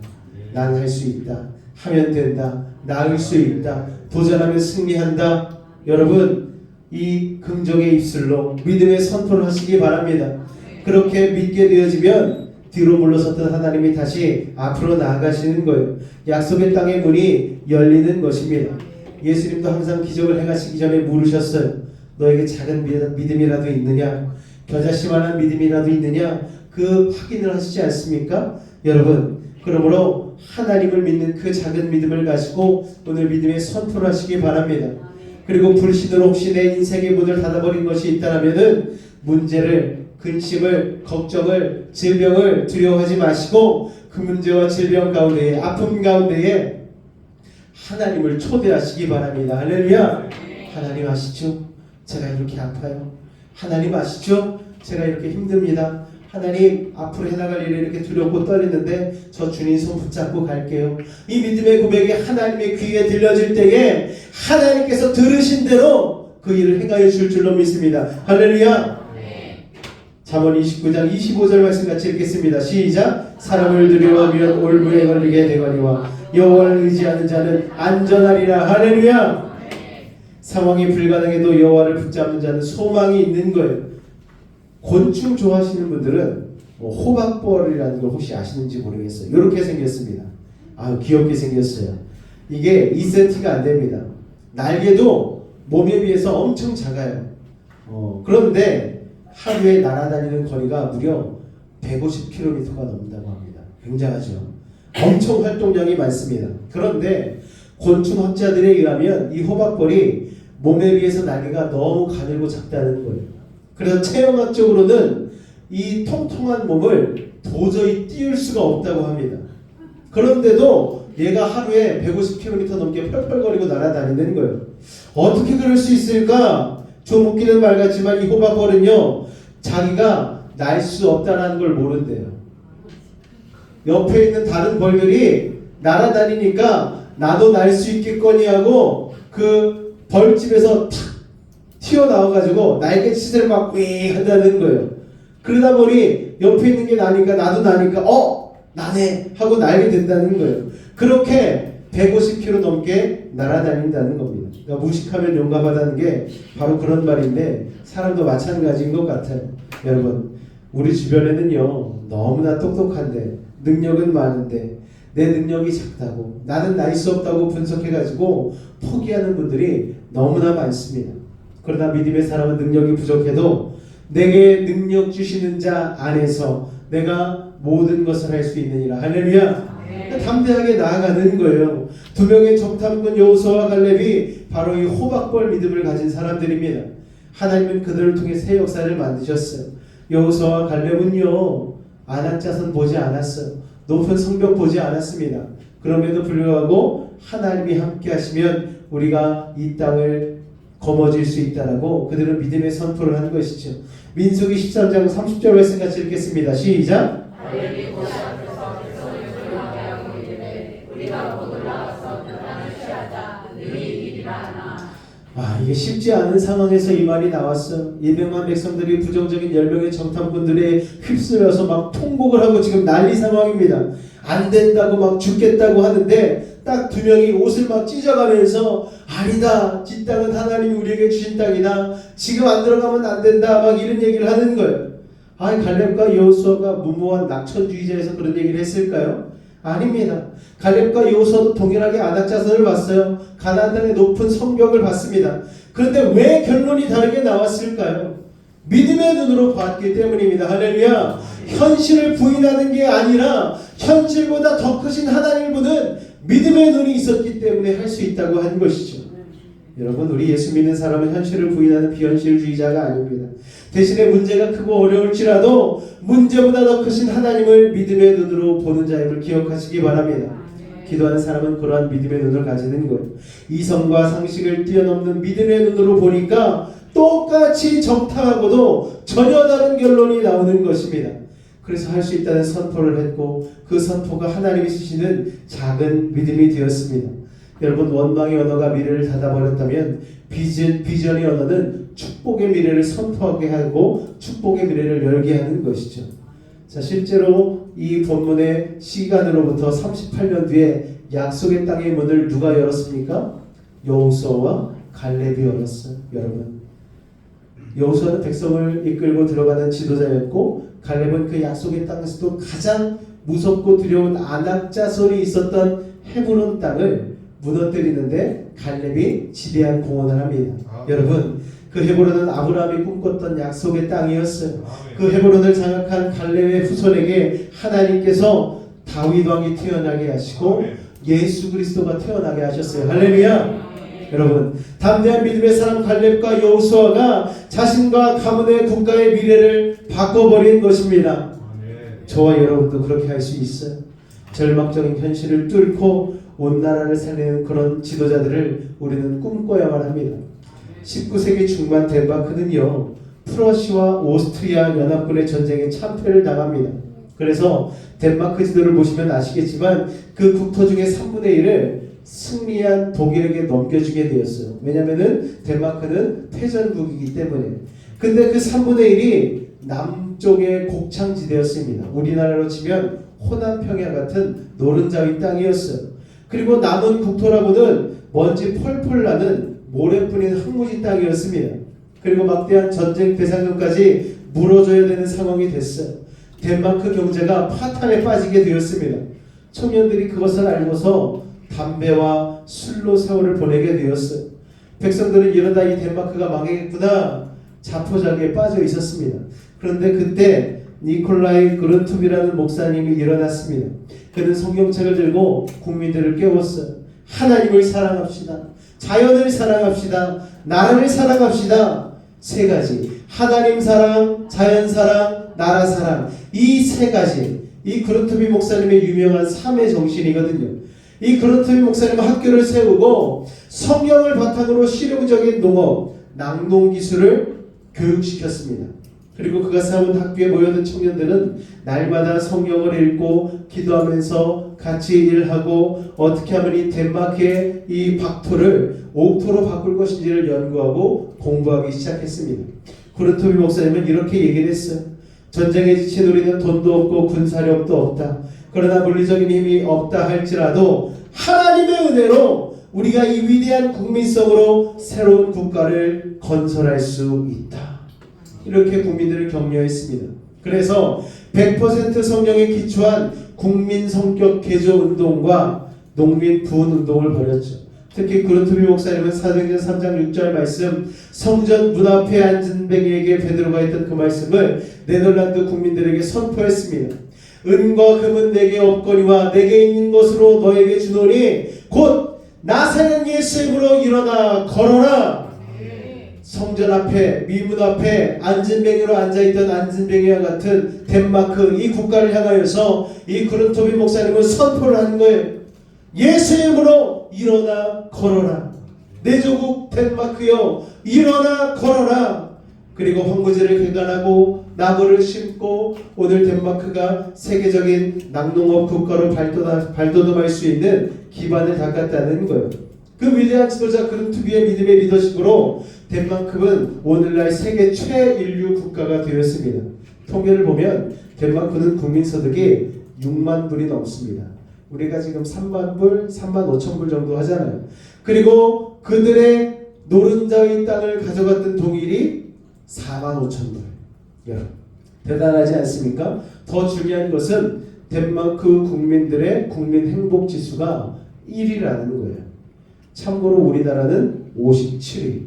난 할 수 있다. 하면 된다. 나을 수 있다. 도전하면 승리한다. 여러분, 이 긍정의 입술로 믿음의 선포를 하시기 바랍니다. 그렇게 믿게 되어지면 뒤로 물러섰던 하나님이 다시 앞으로 나아가시는 거예요. 약속의 땅의 문이 열리는 것입니다. 예수님도 항상 기적을 행하시기 전에 물으셨어요. 너에게 작은 믿음이라도 있느냐? 겨자씨만한 믿음이라도 있느냐? 그 확인을 하시지 않습니까? 여러분, 그러므로 하나님을 믿는 그 작은 믿음을 가지고 오늘 믿음의 선포를 하시기 바랍니다. 그리고 불신으로 혹시 내 인생의 문을 닫아버린 것이 있다면은 문제를, 근심을, 걱정을, 질병을 두려워하지 마시고 그 문제와 질병 가운데에, 아픔 가운데에 하나님을 초대하시기 바랍니다. 할렐루야. 하나님 아시죠? 제가 이렇게 아파요. 하나님 아시죠? 제가 이렇게 힘듭니다. 하나님, 앞으로 해나갈 일에 이렇게 두렵고 떨리는데 저 주님 손 붙잡고 갈게요. 이 믿음의 고백이 하나님의 귀에 들려질 때에 하나님께서 들으신 대로 그 일을 행하여 줄 줄로 믿습니다. 할렐루야. 잠언 29장 25절 말씀 같이 읽겠습니다. 시작. 사람을 두려워하면 올무에 걸리게 되거니와 여호와를 의지하는 자는 안전하리라. 할렐루야. 상황이 불가능해도 여호와를 붙잡는 자는 소망이 있는 거예요. 곤충 좋아하시는 분들은 호박벌이라는 걸 혹시 아시는지 모르겠어요. 이렇게 생겼습니다. 귀엽게 생겼어요. 이게 2cm가 안 됩니다. 날개도 몸에 비해서 엄청 작아요. 그런데 하루에 날아다니는 거리가 무려 150km가 넘는다고 합니다. 굉장하죠. 엄청 활동량이 많습니다. 그런데 곤충학자들에 의하면 이 호박벌이 몸에 비해서 날개가 너무 가늘고 작다는 거예요. 그래서 체형학적으로는 이 통통한 몸을 도저히 띄울 수가 없다고 합니다. 그런데도 얘가 하루에 150km 넘게 펄펄거리고 날아다니는 거예요. 어떻게 그럴 수 있을까? 좀 웃기는 말 같지만 이 호박벌은요, 자기가 날 수 없다는 걸 모른대요. 옆에 있는 다른 벌들이 날아다니니까 나도 날 수 있겠거니 하고 그 벌집에서 탁 튀어나와가지고 날개짓을 막 윙 한다는 거예요. 그러다 보니 옆에 있는 게 나니까 나도 나니까 나네 하고 날게 된다는 거예요. 그렇게 150km 넘게 날아다닌다는 겁니다. 그러니까 무식하면 용감하다는 게 바로 그런 말인데 사람도 마찬가지인 것 같아요. 여러분, 우리 주변에는요 너무나 똑똑한데 능력은 많은데 내 능력이 작다고, 나는 날 수 없다고 분석해가지고 포기하는 분들이 너무나 많습니다. 그러나 믿음의 사람은 능력이 부족해도 내게 능력 주시는 자 안에서 내가 모든 것을 할 수 있느니라. 할렐루야. 담대하게 나아가는 거예요. 두 명의 정탐꾼 여호수아와 갈렙이 바로 이 호박벌 믿음을 가진 사람들입니다. 하나님은 그들을 통해 새 역사를 만드셨어요. 여호수아와 갈렙은요 안악자선 보지 않았어요. 높은 성벽 보지 않았습니다. 그럼에도 불구하고 하나님이 함께 하시면 우리가 이 땅을 거머쥘 수 있다라고 그들은 믿음의 선포를 한 것이죠. 민수기 13장 30절 말씀 같이 읽겠습니다. 시작. 이게 쉽지 않은 상황에서 이 말이 나왔어요. 예병한 백성들이 부정적인 10명의 정탐꾼들에 휩쓸려서 막 통곡을 하고 지금 난리 상황입니다. 안 된다고 막 죽겠다고 하는데 딱 두 명이 옷을 막 찢어가면서 아니다, 이 땅은 하나님이 우리에게 주신 땅이다, 지금 안 들어가면 안 된다, 막 이런 얘기를 하는 거예요. 갈렙과 여호수아가 무모한 낙천주의자에서 그런 얘기를 했을까요? 아닙니다. 갈렙과 여호수아도 동일하게 안악자선을 봤어요. 가나안 땅의 높은 성벽을 봤습니다. 그런데 왜 결론이 다르게 나왔을까요? 믿음의 눈으로 봤기 때문입니다. 할렐루야. 현실을 부인하는 게 아니라 현실보다 더 크신 하나님을 보는 믿음의 눈이 있었기 때문에 할 수 있다고 한 것이죠. 여러분, 우리 예수 믿는 사람은 현실을 부인하는 비현실주의자가 아닙니다. 대신에 문제가 크고 어려울지라도 문제보다 더 크신 하나님을 믿음의 눈으로 보는 자임을 기억하시기 바랍니다. 기도하는 사람은 그러한 믿음의 눈을 가지는 거예요. 이성과 상식을 뛰어넘는 믿음의 눈으로 보니까 똑같이 정탐하고도 전혀 다른 결론이 나오는 것입니다. 그래서 할 수 있다는 선포를 했고 그 선포가 하나님이 쓰시는 작은 믿음이 되었습니다. 여러분, 원망의 언어가 미래를 닫아버렸다면 비전의 언어는 축복의 미래를 선포하게 하고 축복의 미래를 열게 하는 것이죠. 자, 실제로 이 본문의 시간으로부터 38년 뒤에 약속의 땅의 문을 누가 열었습니까? 여호수아와 갈렙이 열었어요. 여러분, 여호수아는 백성을 이끌고 들어가는 지도자였고, 갈렙은 그 약속의 땅에서도 가장 무섭고 두려운 안악자손이 있었던 헤브론 땅을 무너뜨리는데 갈렙이 지대한 공헌을 합니다. 여러분, 그 헤브론은 아브라함이 꿈꿨던 약속의 땅이었어요. 그 헤브론을 장악한 갈렙의 후손에게 하나님께서 다윗 왕이 태어나게 하시고 예수 그리스도가 태어나게 하셨어요. 할렐루야. 여러분, 담대한 믿음의 사람 갈렙과 여호수아가 자신과 가문의 국가의 미래를 바꿔버린 것입니다. 저와 여러분도 그렇게 할 수 있어요. 절망적인 현실을 뚫고 온 나라를 살리는 그런 지도자들을 우리는 꿈꿔야만 합니다. 19세기 중반 덴마크는요, 프러시아와 오스트리아 연합군의 전쟁에 참패를 당합니다. 그래서 덴마크 지도를 보시면 아시겠지만 그 국토 중에 3분의 1을 승리한 독일에게 넘겨주게 되었어요. 왜냐하면 덴마크는 패전국이기 때문에. 근데 그 3분의 1이 남쪽의 곡창지대였습니다. 우리나라로 치면 호남 평야 같은 노른자위 땅이었어요. 그리고 남은 국토라고는 먼지 펄펄 나는 모래 뿌린 황무지 땅이었습니다. 그리고 막대한 전쟁 배상금까지 물어줘야 되는 상황이 됐어요. 덴마크 경제가 파탄에 빠지게 되었습니다. 청년들이 그것을 알고서 담배와 술로 세월을 보내게 되었어요. 백성들은 이러다 이 덴마크가 망하겠구나 자포자기에 빠져 있었습니다. 그런데 그때 니콜라이 그룬투비라는 목사님이 일어났습니다. 그는 성경책을 들고 국민들을 깨웠어요. 하나님을 사랑합시다. 자연을 사랑합시다. 나라를 사랑합시다. 세 가지. 하나님 사랑, 자연 사랑, 나라 사랑. 이 세 가지. 이 그룬투비 목사님의 유명한 3의 정신이거든요. 이 그룬투비 목사님은 학교를 세우고 성경을 바탕으로 실용적인 농업, 낙농 기술을 교육시켰습니다. 그리고 그가 세운 학교에 모여든 청년들은 날마다 성경을 읽고 기도하면서 같이 일하고 어떻게 하면 이 덴마크의 이 박토를 옥토로 바꿀 것인지를 연구하고 공부하기 시작했습니다. 그룬투비 목사님은 이렇게 얘기를 했어요. 전쟁에 지친 우리는 돈도 없고 군사력도 없다. 그러나 물리적인 힘이 없다 할지라도 하나님의 은혜로 우리가 이 위대한 국민성으로 새로운 국가를 건설할 수 있다. 이렇게 국민들을 격려했습니다. 그래서 100% 성령에 기초한 국민 성격 개조 운동과 농민 부흥 운동을 벌였죠. 특히 그룬투비 목사님은 사도행전 3장 6절 말씀, 성전 문 앞에 앉은 뱅이에게 베드로가 했던 그 말씀을 네덜란드 국민들에게 선포했습니다. 은과 금은 내게 없거니와 내게 있는 것으로 너에게 주노니 곧 나사렛 예수님으로 일어나 걸어라. 성전 앞에 미문 앞에 앉은뱅이로 앉아있던 앉은뱅이와 같은 덴마크 이 국가를 향하여서 이 그룬토비 목사님은 선포를 한 거예요. 예수의 이름으로 일어나 걸어라. 내 조국 덴마크여 일어나 걸어라. 그리고 황무지를 개간하고 나무를 심고 오늘 덴마크가 세계적인 낙농업 국가로 발돋움할 수 있는 기반을 닦았다는 거예요. 그 위대한 지도자 그룬투비의 믿음의 리더십으로 덴마크는 오늘날 세계 최인류 국가가 되었습니다. 통계를 보면 덴마크는 국민소득이 6만 불이 넘습니다. 우리가 지금 3만 불, 3만 5천 불 정도 하잖아요. 그리고 그들의 노른자의 땅을 가져갔던 동일이 4만 5천 불. 여러분, 대단하지 않습니까? 더 중요한 것은 덴마크 국민들의 국민 행복 지수가 1위라는 거예요. 참고로 우리나라는 57위.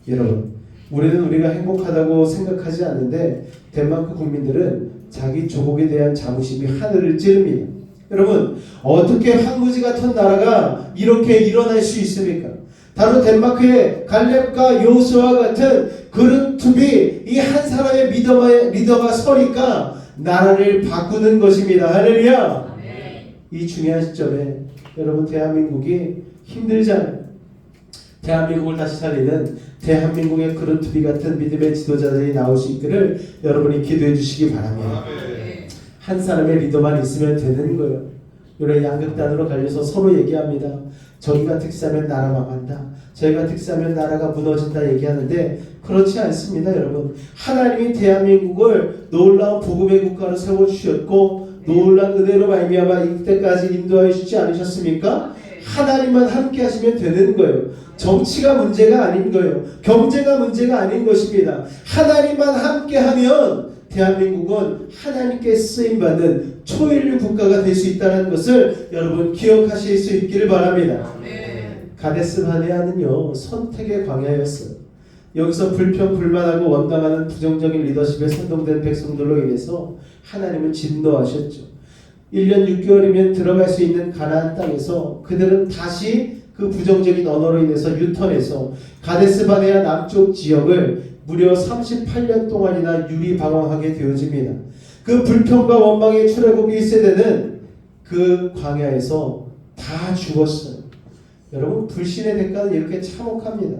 여러분, 우리가 행복하다고 생각하지 않는데 덴마크 국민들은 자기 조국에 대한 자부심이 하늘을 찌릅니다. 여러분, 어떻게 황무지 같은 나라가 이렇게 일어날 수 있습니까? 바로 덴마크의 갈렙과 여호수아 같은 그룬투비 이 한 사람의 리더가 서니까 나라를 바꾸는 것입니다. 할렐루야. 이 중요한 시점에 여러분, 대한민국이 힘들잖아요. 대한민국을 다시 살리는 대한민국의 그룬투비 같은 믿음의 지도자들이 나올 수 있기를 여러분이 기도해 주시기 바랍니다. 한 사람의 리더만 있으면 되는 거예요. 우리 양극단으로 갈려서 서로 얘기합니다. 저기가 특사면 나라 망한다, 저희가 특사면 나라가 무너진다 얘기하는데 그렇지 않습니다. 여러분, 하나님이 대한민국을 놀라운 복음의 국가로 세워주셨고 놀라운 은혜로 말미암아 이때까지 인도하여 주지 않으셨습니까? 하나님만 함께 하시면 되는 거예요. 정치가 문제가 아닌 거예요. 경제가 문제가 아닌 것입니다. 하나님만 함께 하면 대한민국은 하나님께 쓰임받는 초인류 국가가 될 수 있다는 것을 여러분 기억하실 수 있기를 바랍니다. 가데스 바네아는요, 선택의 광야였어요. 여기서 불평 불만하고 원망하는 부정적인 리더십에 선동된 백성들로 인해서 하나님은 진노하셨죠. 1년 6개월이면 들어갈 수 있는 가나안 땅에서 그들은 다시 그 부정적인 언어로 인해서 유턴해서 가데스 바네아 남쪽 지역을 무려 38년 동안이나 유리방황하게 되어집니다. 그 불평과 원망의 출애굽 1세대는 그 광야에서 다 죽었어요. 여러분, 불신의 대가는 이렇게 참혹합니다.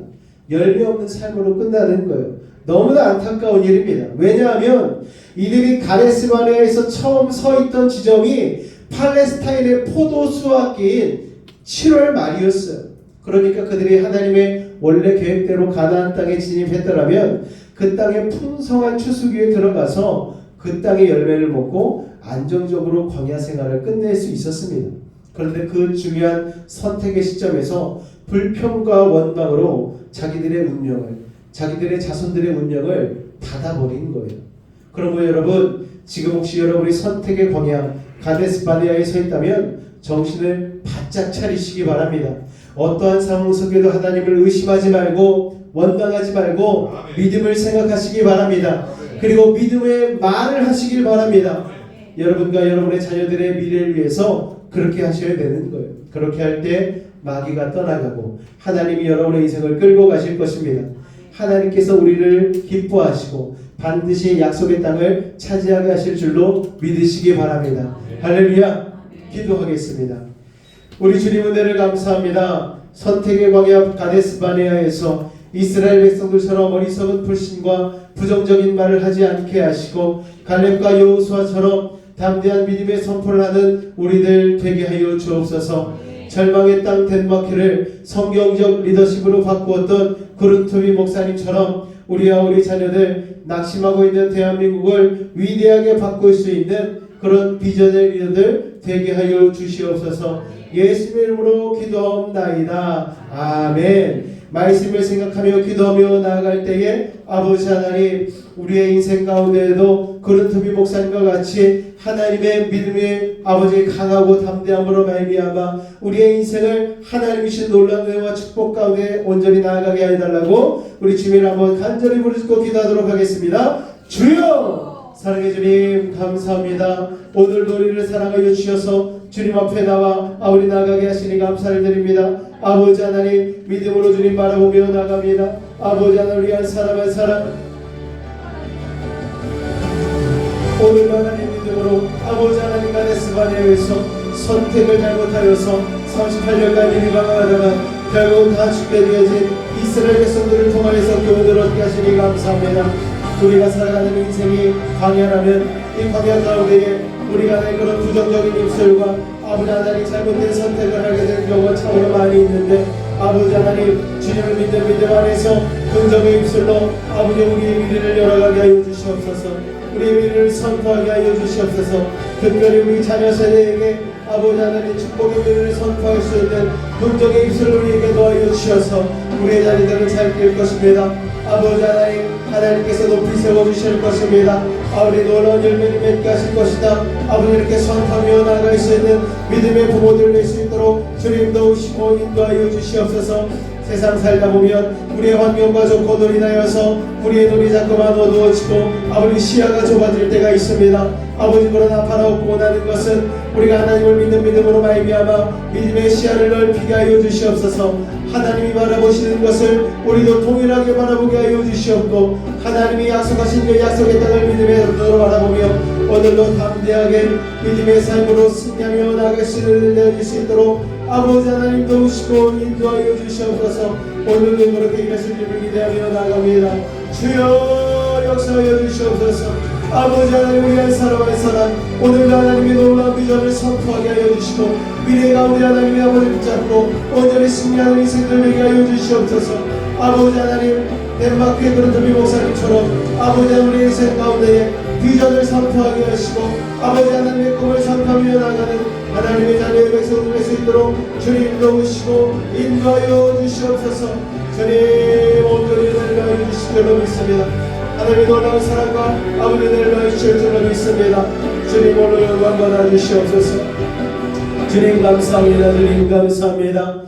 열매 없는 삶으로 끝나는 거예요. 너무나 안타까운 일입니다. 왜냐하면 이들이 가데스 바네아에서 처음 서 있던 지점이 팔레스타인의 포도 수확기인 7월 말이었어요. 그러니까 그들이 하나님의 원래 계획대로 가나안 땅에 진입했더라면 그 땅의 풍성한 추수기에 들어가서 그 땅의 열매를 먹고 안정적으로 광야 생활을 끝낼 수 있었습니다. 그런데 그 중요한 선택의 시점에서 불평과 원망으로 자기들의 운명을, 자기들의 자손들의 운명을 닫아버린 거예요. 그러므로 여러분, 지금 혹시 여러분이 선택의 광야 가데스 바네아에 서 있다면 정신을 바짝 차리시기 바랍니다. 어떠한 상황 속에도 하나님을 의심하지 말고 원망하지 말고 믿음을 생각하시기 바랍니다. 그리고 믿음의 말을 하시길 바랍니다. 여러분과 여러분의 자녀들의 미래를 위해서 그렇게 하셔야 되는 거예요. 그렇게 할 때 마귀가 떠나가고 하나님이 여러분의 인생을 끌고 가실 것입니다. 하나님께서 우리를 기뻐하시고 반드시 약속의 땅을 차지하게 하실 줄로 믿으시기 바랍니다. 할렐루야. 기도하겠습니다. 우리 주님 은혜를 감사합니다. 선택의 광야 가데스 바네아에서 이스라엘 백성들처럼 어리석은 불신과 부정적인 말을 하지 않게 하시고 갈렙과 여호수아처럼 담대한 믿음의 선포를 하는 우리들 되게 하여 주옵소서. 절망의 땅 덴마크를 성경적 리더십으로 바꾸었던 구른투비 목사님처럼 우리와 우리 자녀들 낙심하고 있는 대한민국을 위대하게 바꿀 수 있는 그런 비전의 리더들 되게 하여 주시옵소서. 예수님의 이름으로 기도하옵나이다. 아멘. 말씀을 생각하며 기도하며 나아갈 때에 아버지 하나님, 우리의 인생 가운데에도 구른투비 목사님과 같이 하나님의 믿음의 아버지 강하고 담대함으로 말미암아 우리의 인생을 하나님이신 놀라운 은혜와 축복 가운데 온전히 나아가게 해달라고 우리 주님을 한번 간절히 부르짖고 기도하도록 하겠습니다. 주여! 사랑의 주님 감사합니다. 오늘도 우리를 사랑하여 주셔서 주님 앞에 나와 아우리 나가게 하시니 감사를 드립니다. 아버지 하나님, 믿음으로 주님 바라보며 나갑니다. 아버지 하나님, 위한 사람 한 사람 오늘도 하나님 믿음으로 아버지 하나님 가데스 바네아에서 선택을 잘못하여서 38년간 유리방황하다가 결국 다 죽게 되어진 이스라엘 백성들을 통하여서 교훈을 얻게 하시니 감사합니다. 우리가 살아가는 인생이 광야라면 이 광야 가운데에 우리가 내 그런 부정적인 입술과 아버지 하나님 잘못된 선택을 하게 될 경우가 참으로 많이 있는데 아버지 하나님, 주님을 믿는 믿음 안에서 긍정의 입술로 아버지 우리의 미래를 열어가게 하여 주시옵소서. 우리의 미래를 선포하게 하여 주시옵소서. 특별히 우리 자녀 세대에게 아버지 하나님 축복의 미래를 선포할 수 있는 긍정의 입술을 우리에게 놓아여 주셔서 우리의 자녀들은 잘 될 것입니다. 아버지 하나님, 하나님께서 높이 세워주실 것입니다. 아버지 놀라운 열매를 맺게 하실 것이다. 아버지 이렇게 선포하며 나아갈 수 있는 믿음의 부모들 낼 수 있도록 주님 도우시고 인도하여 주시옵소서. 세상 살다 보면 우리의 환경과 조건으로 인하여서 우리의 눈이 자꾸만 어두워지고 아버지 시야가 좁아질 때가 있습니다. 아버지, 그러나 바라옵고 원하는 것은 우리가 하나님을 믿는 믿음으로 말미암아 믿음의 시야를 넓히게 하여 주시옵소서. 하나님이 바라보시는 것을 우리도 동일하게 바라보게 하여 주시옵고 하나님이 약속하신 그 약속의 땅을 믿음의 눈으로 바라보며 오늘도 담대하게 믿음의 삶으로 승리하며 나아갈 수 있도록 아버지 하나님 도우시고 인도하여 주시옵소서. 오늘도 그렇게 일하실 줄을 기대하며 나아갑니다. 주여 역사하여 주시옵소서. 아버지 하나님, 우리 한 사람 한 사람 오늘도 하나님의 놀라운 비전을 선포하게 하여 주시고 미래 가운데 하나님의 아버지를 붙잡고 온전히 승리하는 인생들 되게 하여 주시옵소서. 아버지 하나님, 덴마크의 그런 도비 목사님처럼 아버지 하나님 우리 인생 가운데에 비전을 선포하게 하시고 아버지 하나님의 꿈을 선포하며 나가는 하나님의 자녀의 백성들 될 수 있도록 주님 도우시고 인도하여 주시옵소서. 주님 온전히 내려가여 주실 줄로 믿습니다. 하나님의 놀라운 사랑과 아버지 내려가여 주실 줄로 믿습니다. 주님 오늘 영광 받아 주시옵소서. 주님 감사합니다. 주님 감사합니다.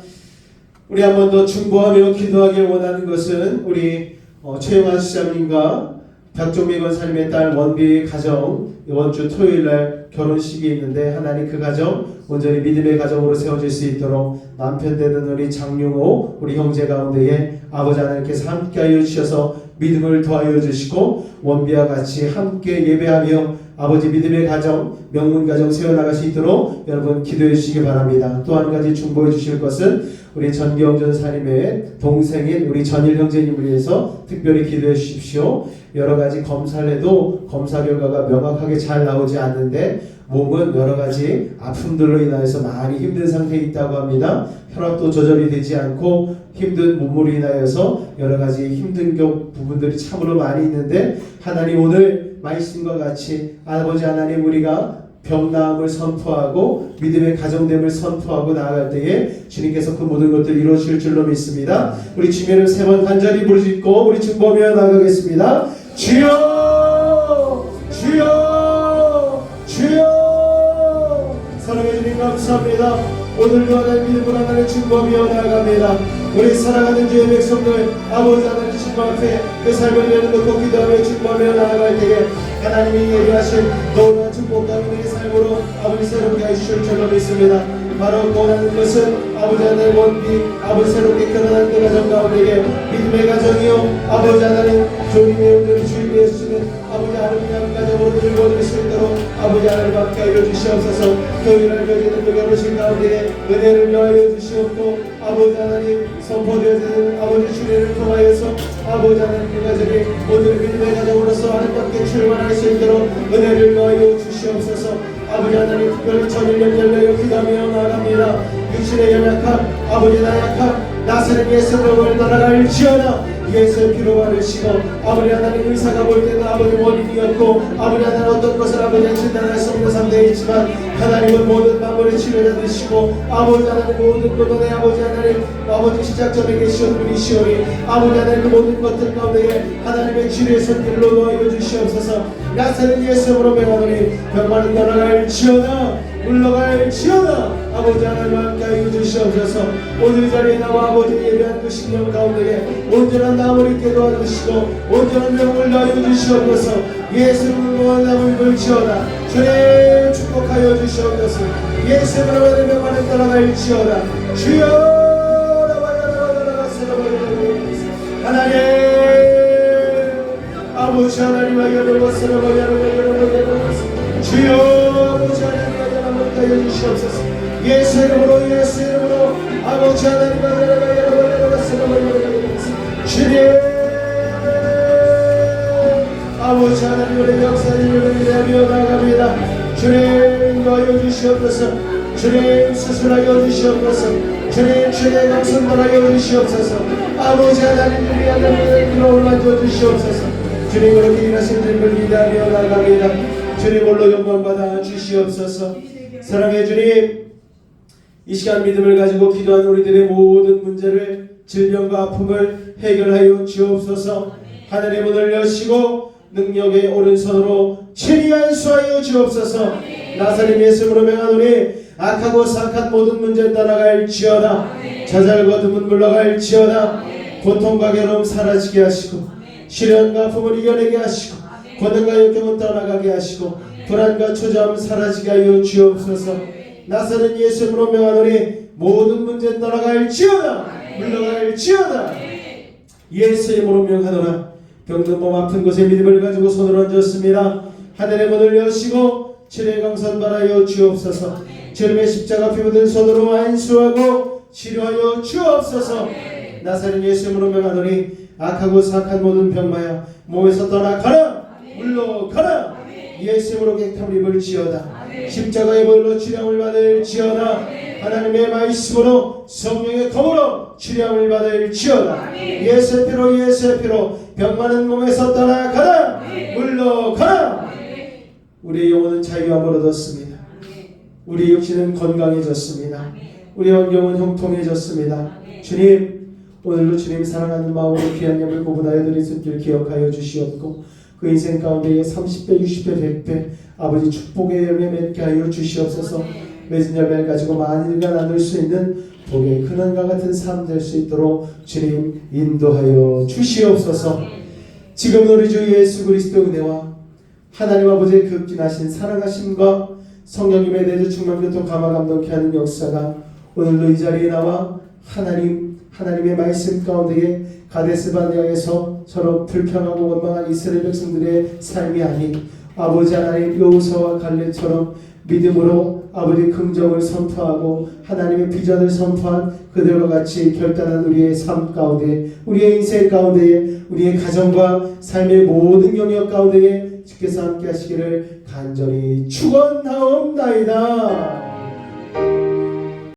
우리 한 번 더 중보하며 기도하길 원하는 것은 우리 최영환 시장님과 박종미 권사님의 딸 원비의 가정 이번 주 토요일날 결혼식이 있는데 하나님 그 가정 온전히 믿음의 가정으로 세워질 수 있도록 남편 되는 우리 장용호 우리 형제 가운데에 아버지 하나님께서 함께하여 주셔서 믿음을 더하여 주시고 원비와 같이 함께 예배하며 아버지 믿음의 가정 명문 가정 세워나갈 수 있도록 여러분 기도해 주시기 바랍니다. 또 한 가지 중보해 주실 것은 우리 전경전 사님의 동생인 우리 전일 형제님을 위해서 특별히 기도해 주십시오. 여러 가지 검사를 해도 검사 결과가 명확하게 잘 나오지 않는데 몸은 여러 가지 아픔들로 인하여서 많이 힘든 상태에 있다고 합니다. 혈압도 조절이 되지 않고 힘든 몸으로 인하여서 여러 가지 힘든 부분들이 참으로 많이 있는데 하나님 오늘 말씀과 같이 아버지 하나님 우리가 병나음을 선포하고 믿음의 가정됨을 선포하고 나아갈 때에 주님께서 그 모든 것들을 이루실 줄로 믿습니다. 우리 주님을 세 번 간절히 부르짖고 우리 중보하며 나가겠습니다. 주여 주여 주여. 사랑해 주님 감사합니다. 오늘도 하나님 믿음으로 하나님 중보하며 나아갑니다. 우리 사랑하는 주의 백성들 아버지 하나님 주님 앞에 그 삶을 내려놓고 기도하며 중보하며 나아갈 때에 하나님이 예비하신 놀라운 축복과 은혜의 삶으로 아버지 새롭게 해주실 줄로 믿습니다. 바로 원하는 것은 아버지 하나님 원비 아버지 새롭게 결혼한 그 가정 가운데에 믿음의 가정이요 아버지 하나님 주님의 은혜를 주님의 예수는 아버지 아름다운 가정으로 들고 수 있도록 아버지 하나님 함께 하여 주시옵소서. 교회를 맺는 그 결혼식 가운데에 은혜를 더하여 주시옵고 아버지 하나님 선포되어지는 아버지 주님을 통하여서 아버지 하나님 그 가정이 모든 믿음의 가정으로서 아름답게 출발할 수 있도록 은혜를 더하여 주시옵소서. 아버지 하나님 특별히 전일년 열매로 기도하며 나아갑니다. 육신의 연약함 아버지 나약함 나사렛 예수님을 떠나갈지어다. 예수의 피로 바르시고 아버지 하나님 의사가 볼 때는 아버지 원인이었고 아버지 하나님 어떤 것을 아버지 진단할 수 없는 상태에 있지만 하나님은 모든 만물의 치료자 되시고 아버지 하나님 모든 것들의 아버지 하나님 아버지 시작점에 계시온 분이시오니 아버지 하나님 그 모든 것들 가운데 하나님의 치료의 손길로 놓여 주시옵소서. 나사렛 예수님으로 명하노니 병만은 떠나갈지어다 물러갈지어다. 아버지 하나님 함께 하여 주시옵소서. 오늘 자리에 나와 아버지 예배한 그 신령 가운데에 온전한 나무를 있게 도와주시고 온전한 명을 나여 주시옵소서. 예수님으로 나무를 걸지어다. 주님 축복하여 주시옵소서. 예수님으로 하는 명만을 따라갈지어다. 주여 하나님 아버지 하나님 하여 것으로 주여 아버지 하나님 하여 주시옵소서. 예수 이름으로 예수 이름으로 아버지 하나님 주님 아버지 하나님 우리 역사님을 위하여 나아갑니다. 주님 인도하여 주시옵소서. 주님 수술하여 주시옵소서. 주님 주의 강선하여 주시옵소서. 아버지 하나님 우리 하나님을 끌어올려 주시옵소서. 주님 그렇게 일하신 주님을 위하여 나아갑니다. 주님 홀로 영광받아 주시옵소서. 사랑해 주님 이 시간 믿음을 가지고 기도하는 우리들의 모든 문제를 질병과 아픔을 해결하여 주옵소서. 하늘의 문을 여시고 능력의 오른손으로 친히 안수하여 주옵소서. 나사렛 예수님으로 명하노니 악하고 사악한 모든 문제 떠나갈지어다. 자잘과 드문 물러갈지어다. 고통과 괴로움 사라지게 하시고 시련과 아픔을 이겨내게 하시고 고난과 역경은 떠나가게 하시고 불안과 초조함 사라지게 하여 주옵소서. 나사렛 예수님으로 명하노니 모든 문제 떠나갈지어다 물러갈지어다. 예수님으로 명하노라. 병든 몸 아픈 곳에 믿음을 가지고 손을 얹었습니다. 하늘의 문을 여시고 치료의 강선 바라여 주옵소서. 주님의 십자가 피 묻은 손으로 안수하고 치료하여 주옵소서. 나사렛 예수님으로 명하노니 악하고 사악한 모든 병마야 몸에서 떠나가라 물러가라. 예수님으로 객함을 입을지어다. 십자가의 벌로 치료함을 받을지어다. 하나님의 말씀으로 성령의 검으로 치료함을 받을지어다. 예수의 피로 예수의 피로 병 많은 몸에서 떠나가라. 물러가라. 우리의 영혼은 자유함을 얻었습니다. 우리 육신은 건강해졌습니다. 우리 영혼은 형통해졌습니다. 주님, 오늘도 주님 사랑하는 마음으로 귀한 예물 고분하여 드린 손길 기억하여 주시옵고 그 인생 가운데에 30배, 60배, 100배 아버지 축복의 열매 맺게 하여 주시옵소서. 맺은 열매를 가지고 만일과 나눌 수 있는 복의 근원과 같은 삶 될 수 있도록 주님 인도하여 주시옵소서. 지금 우리 주 예수 그리스도 은혜와 하나님 아버지의 극진하신 사랑하심과 성령님의 내주 충만 교통 감화 감동케 하는 역사가 오늘도 이 자리에 나와 하나님의 말씀 가운데에 가데스 바네아에서 서로 불평하고 원망한 이스라엘 백성들의 삶이 아닌 아버지 하나님 여호수아와 갈렙처럼 믿음으로 아버지 긍정을 선포하고 하나님의 비전을 선포한 그들과 같이 결단한 우리의 삶 가운데, 우리의 인생 가운데에, 우리의 가정과 삶의 모든 영역 가운데에 주께서 함께 하시기를 간절히 축원하옵나이다.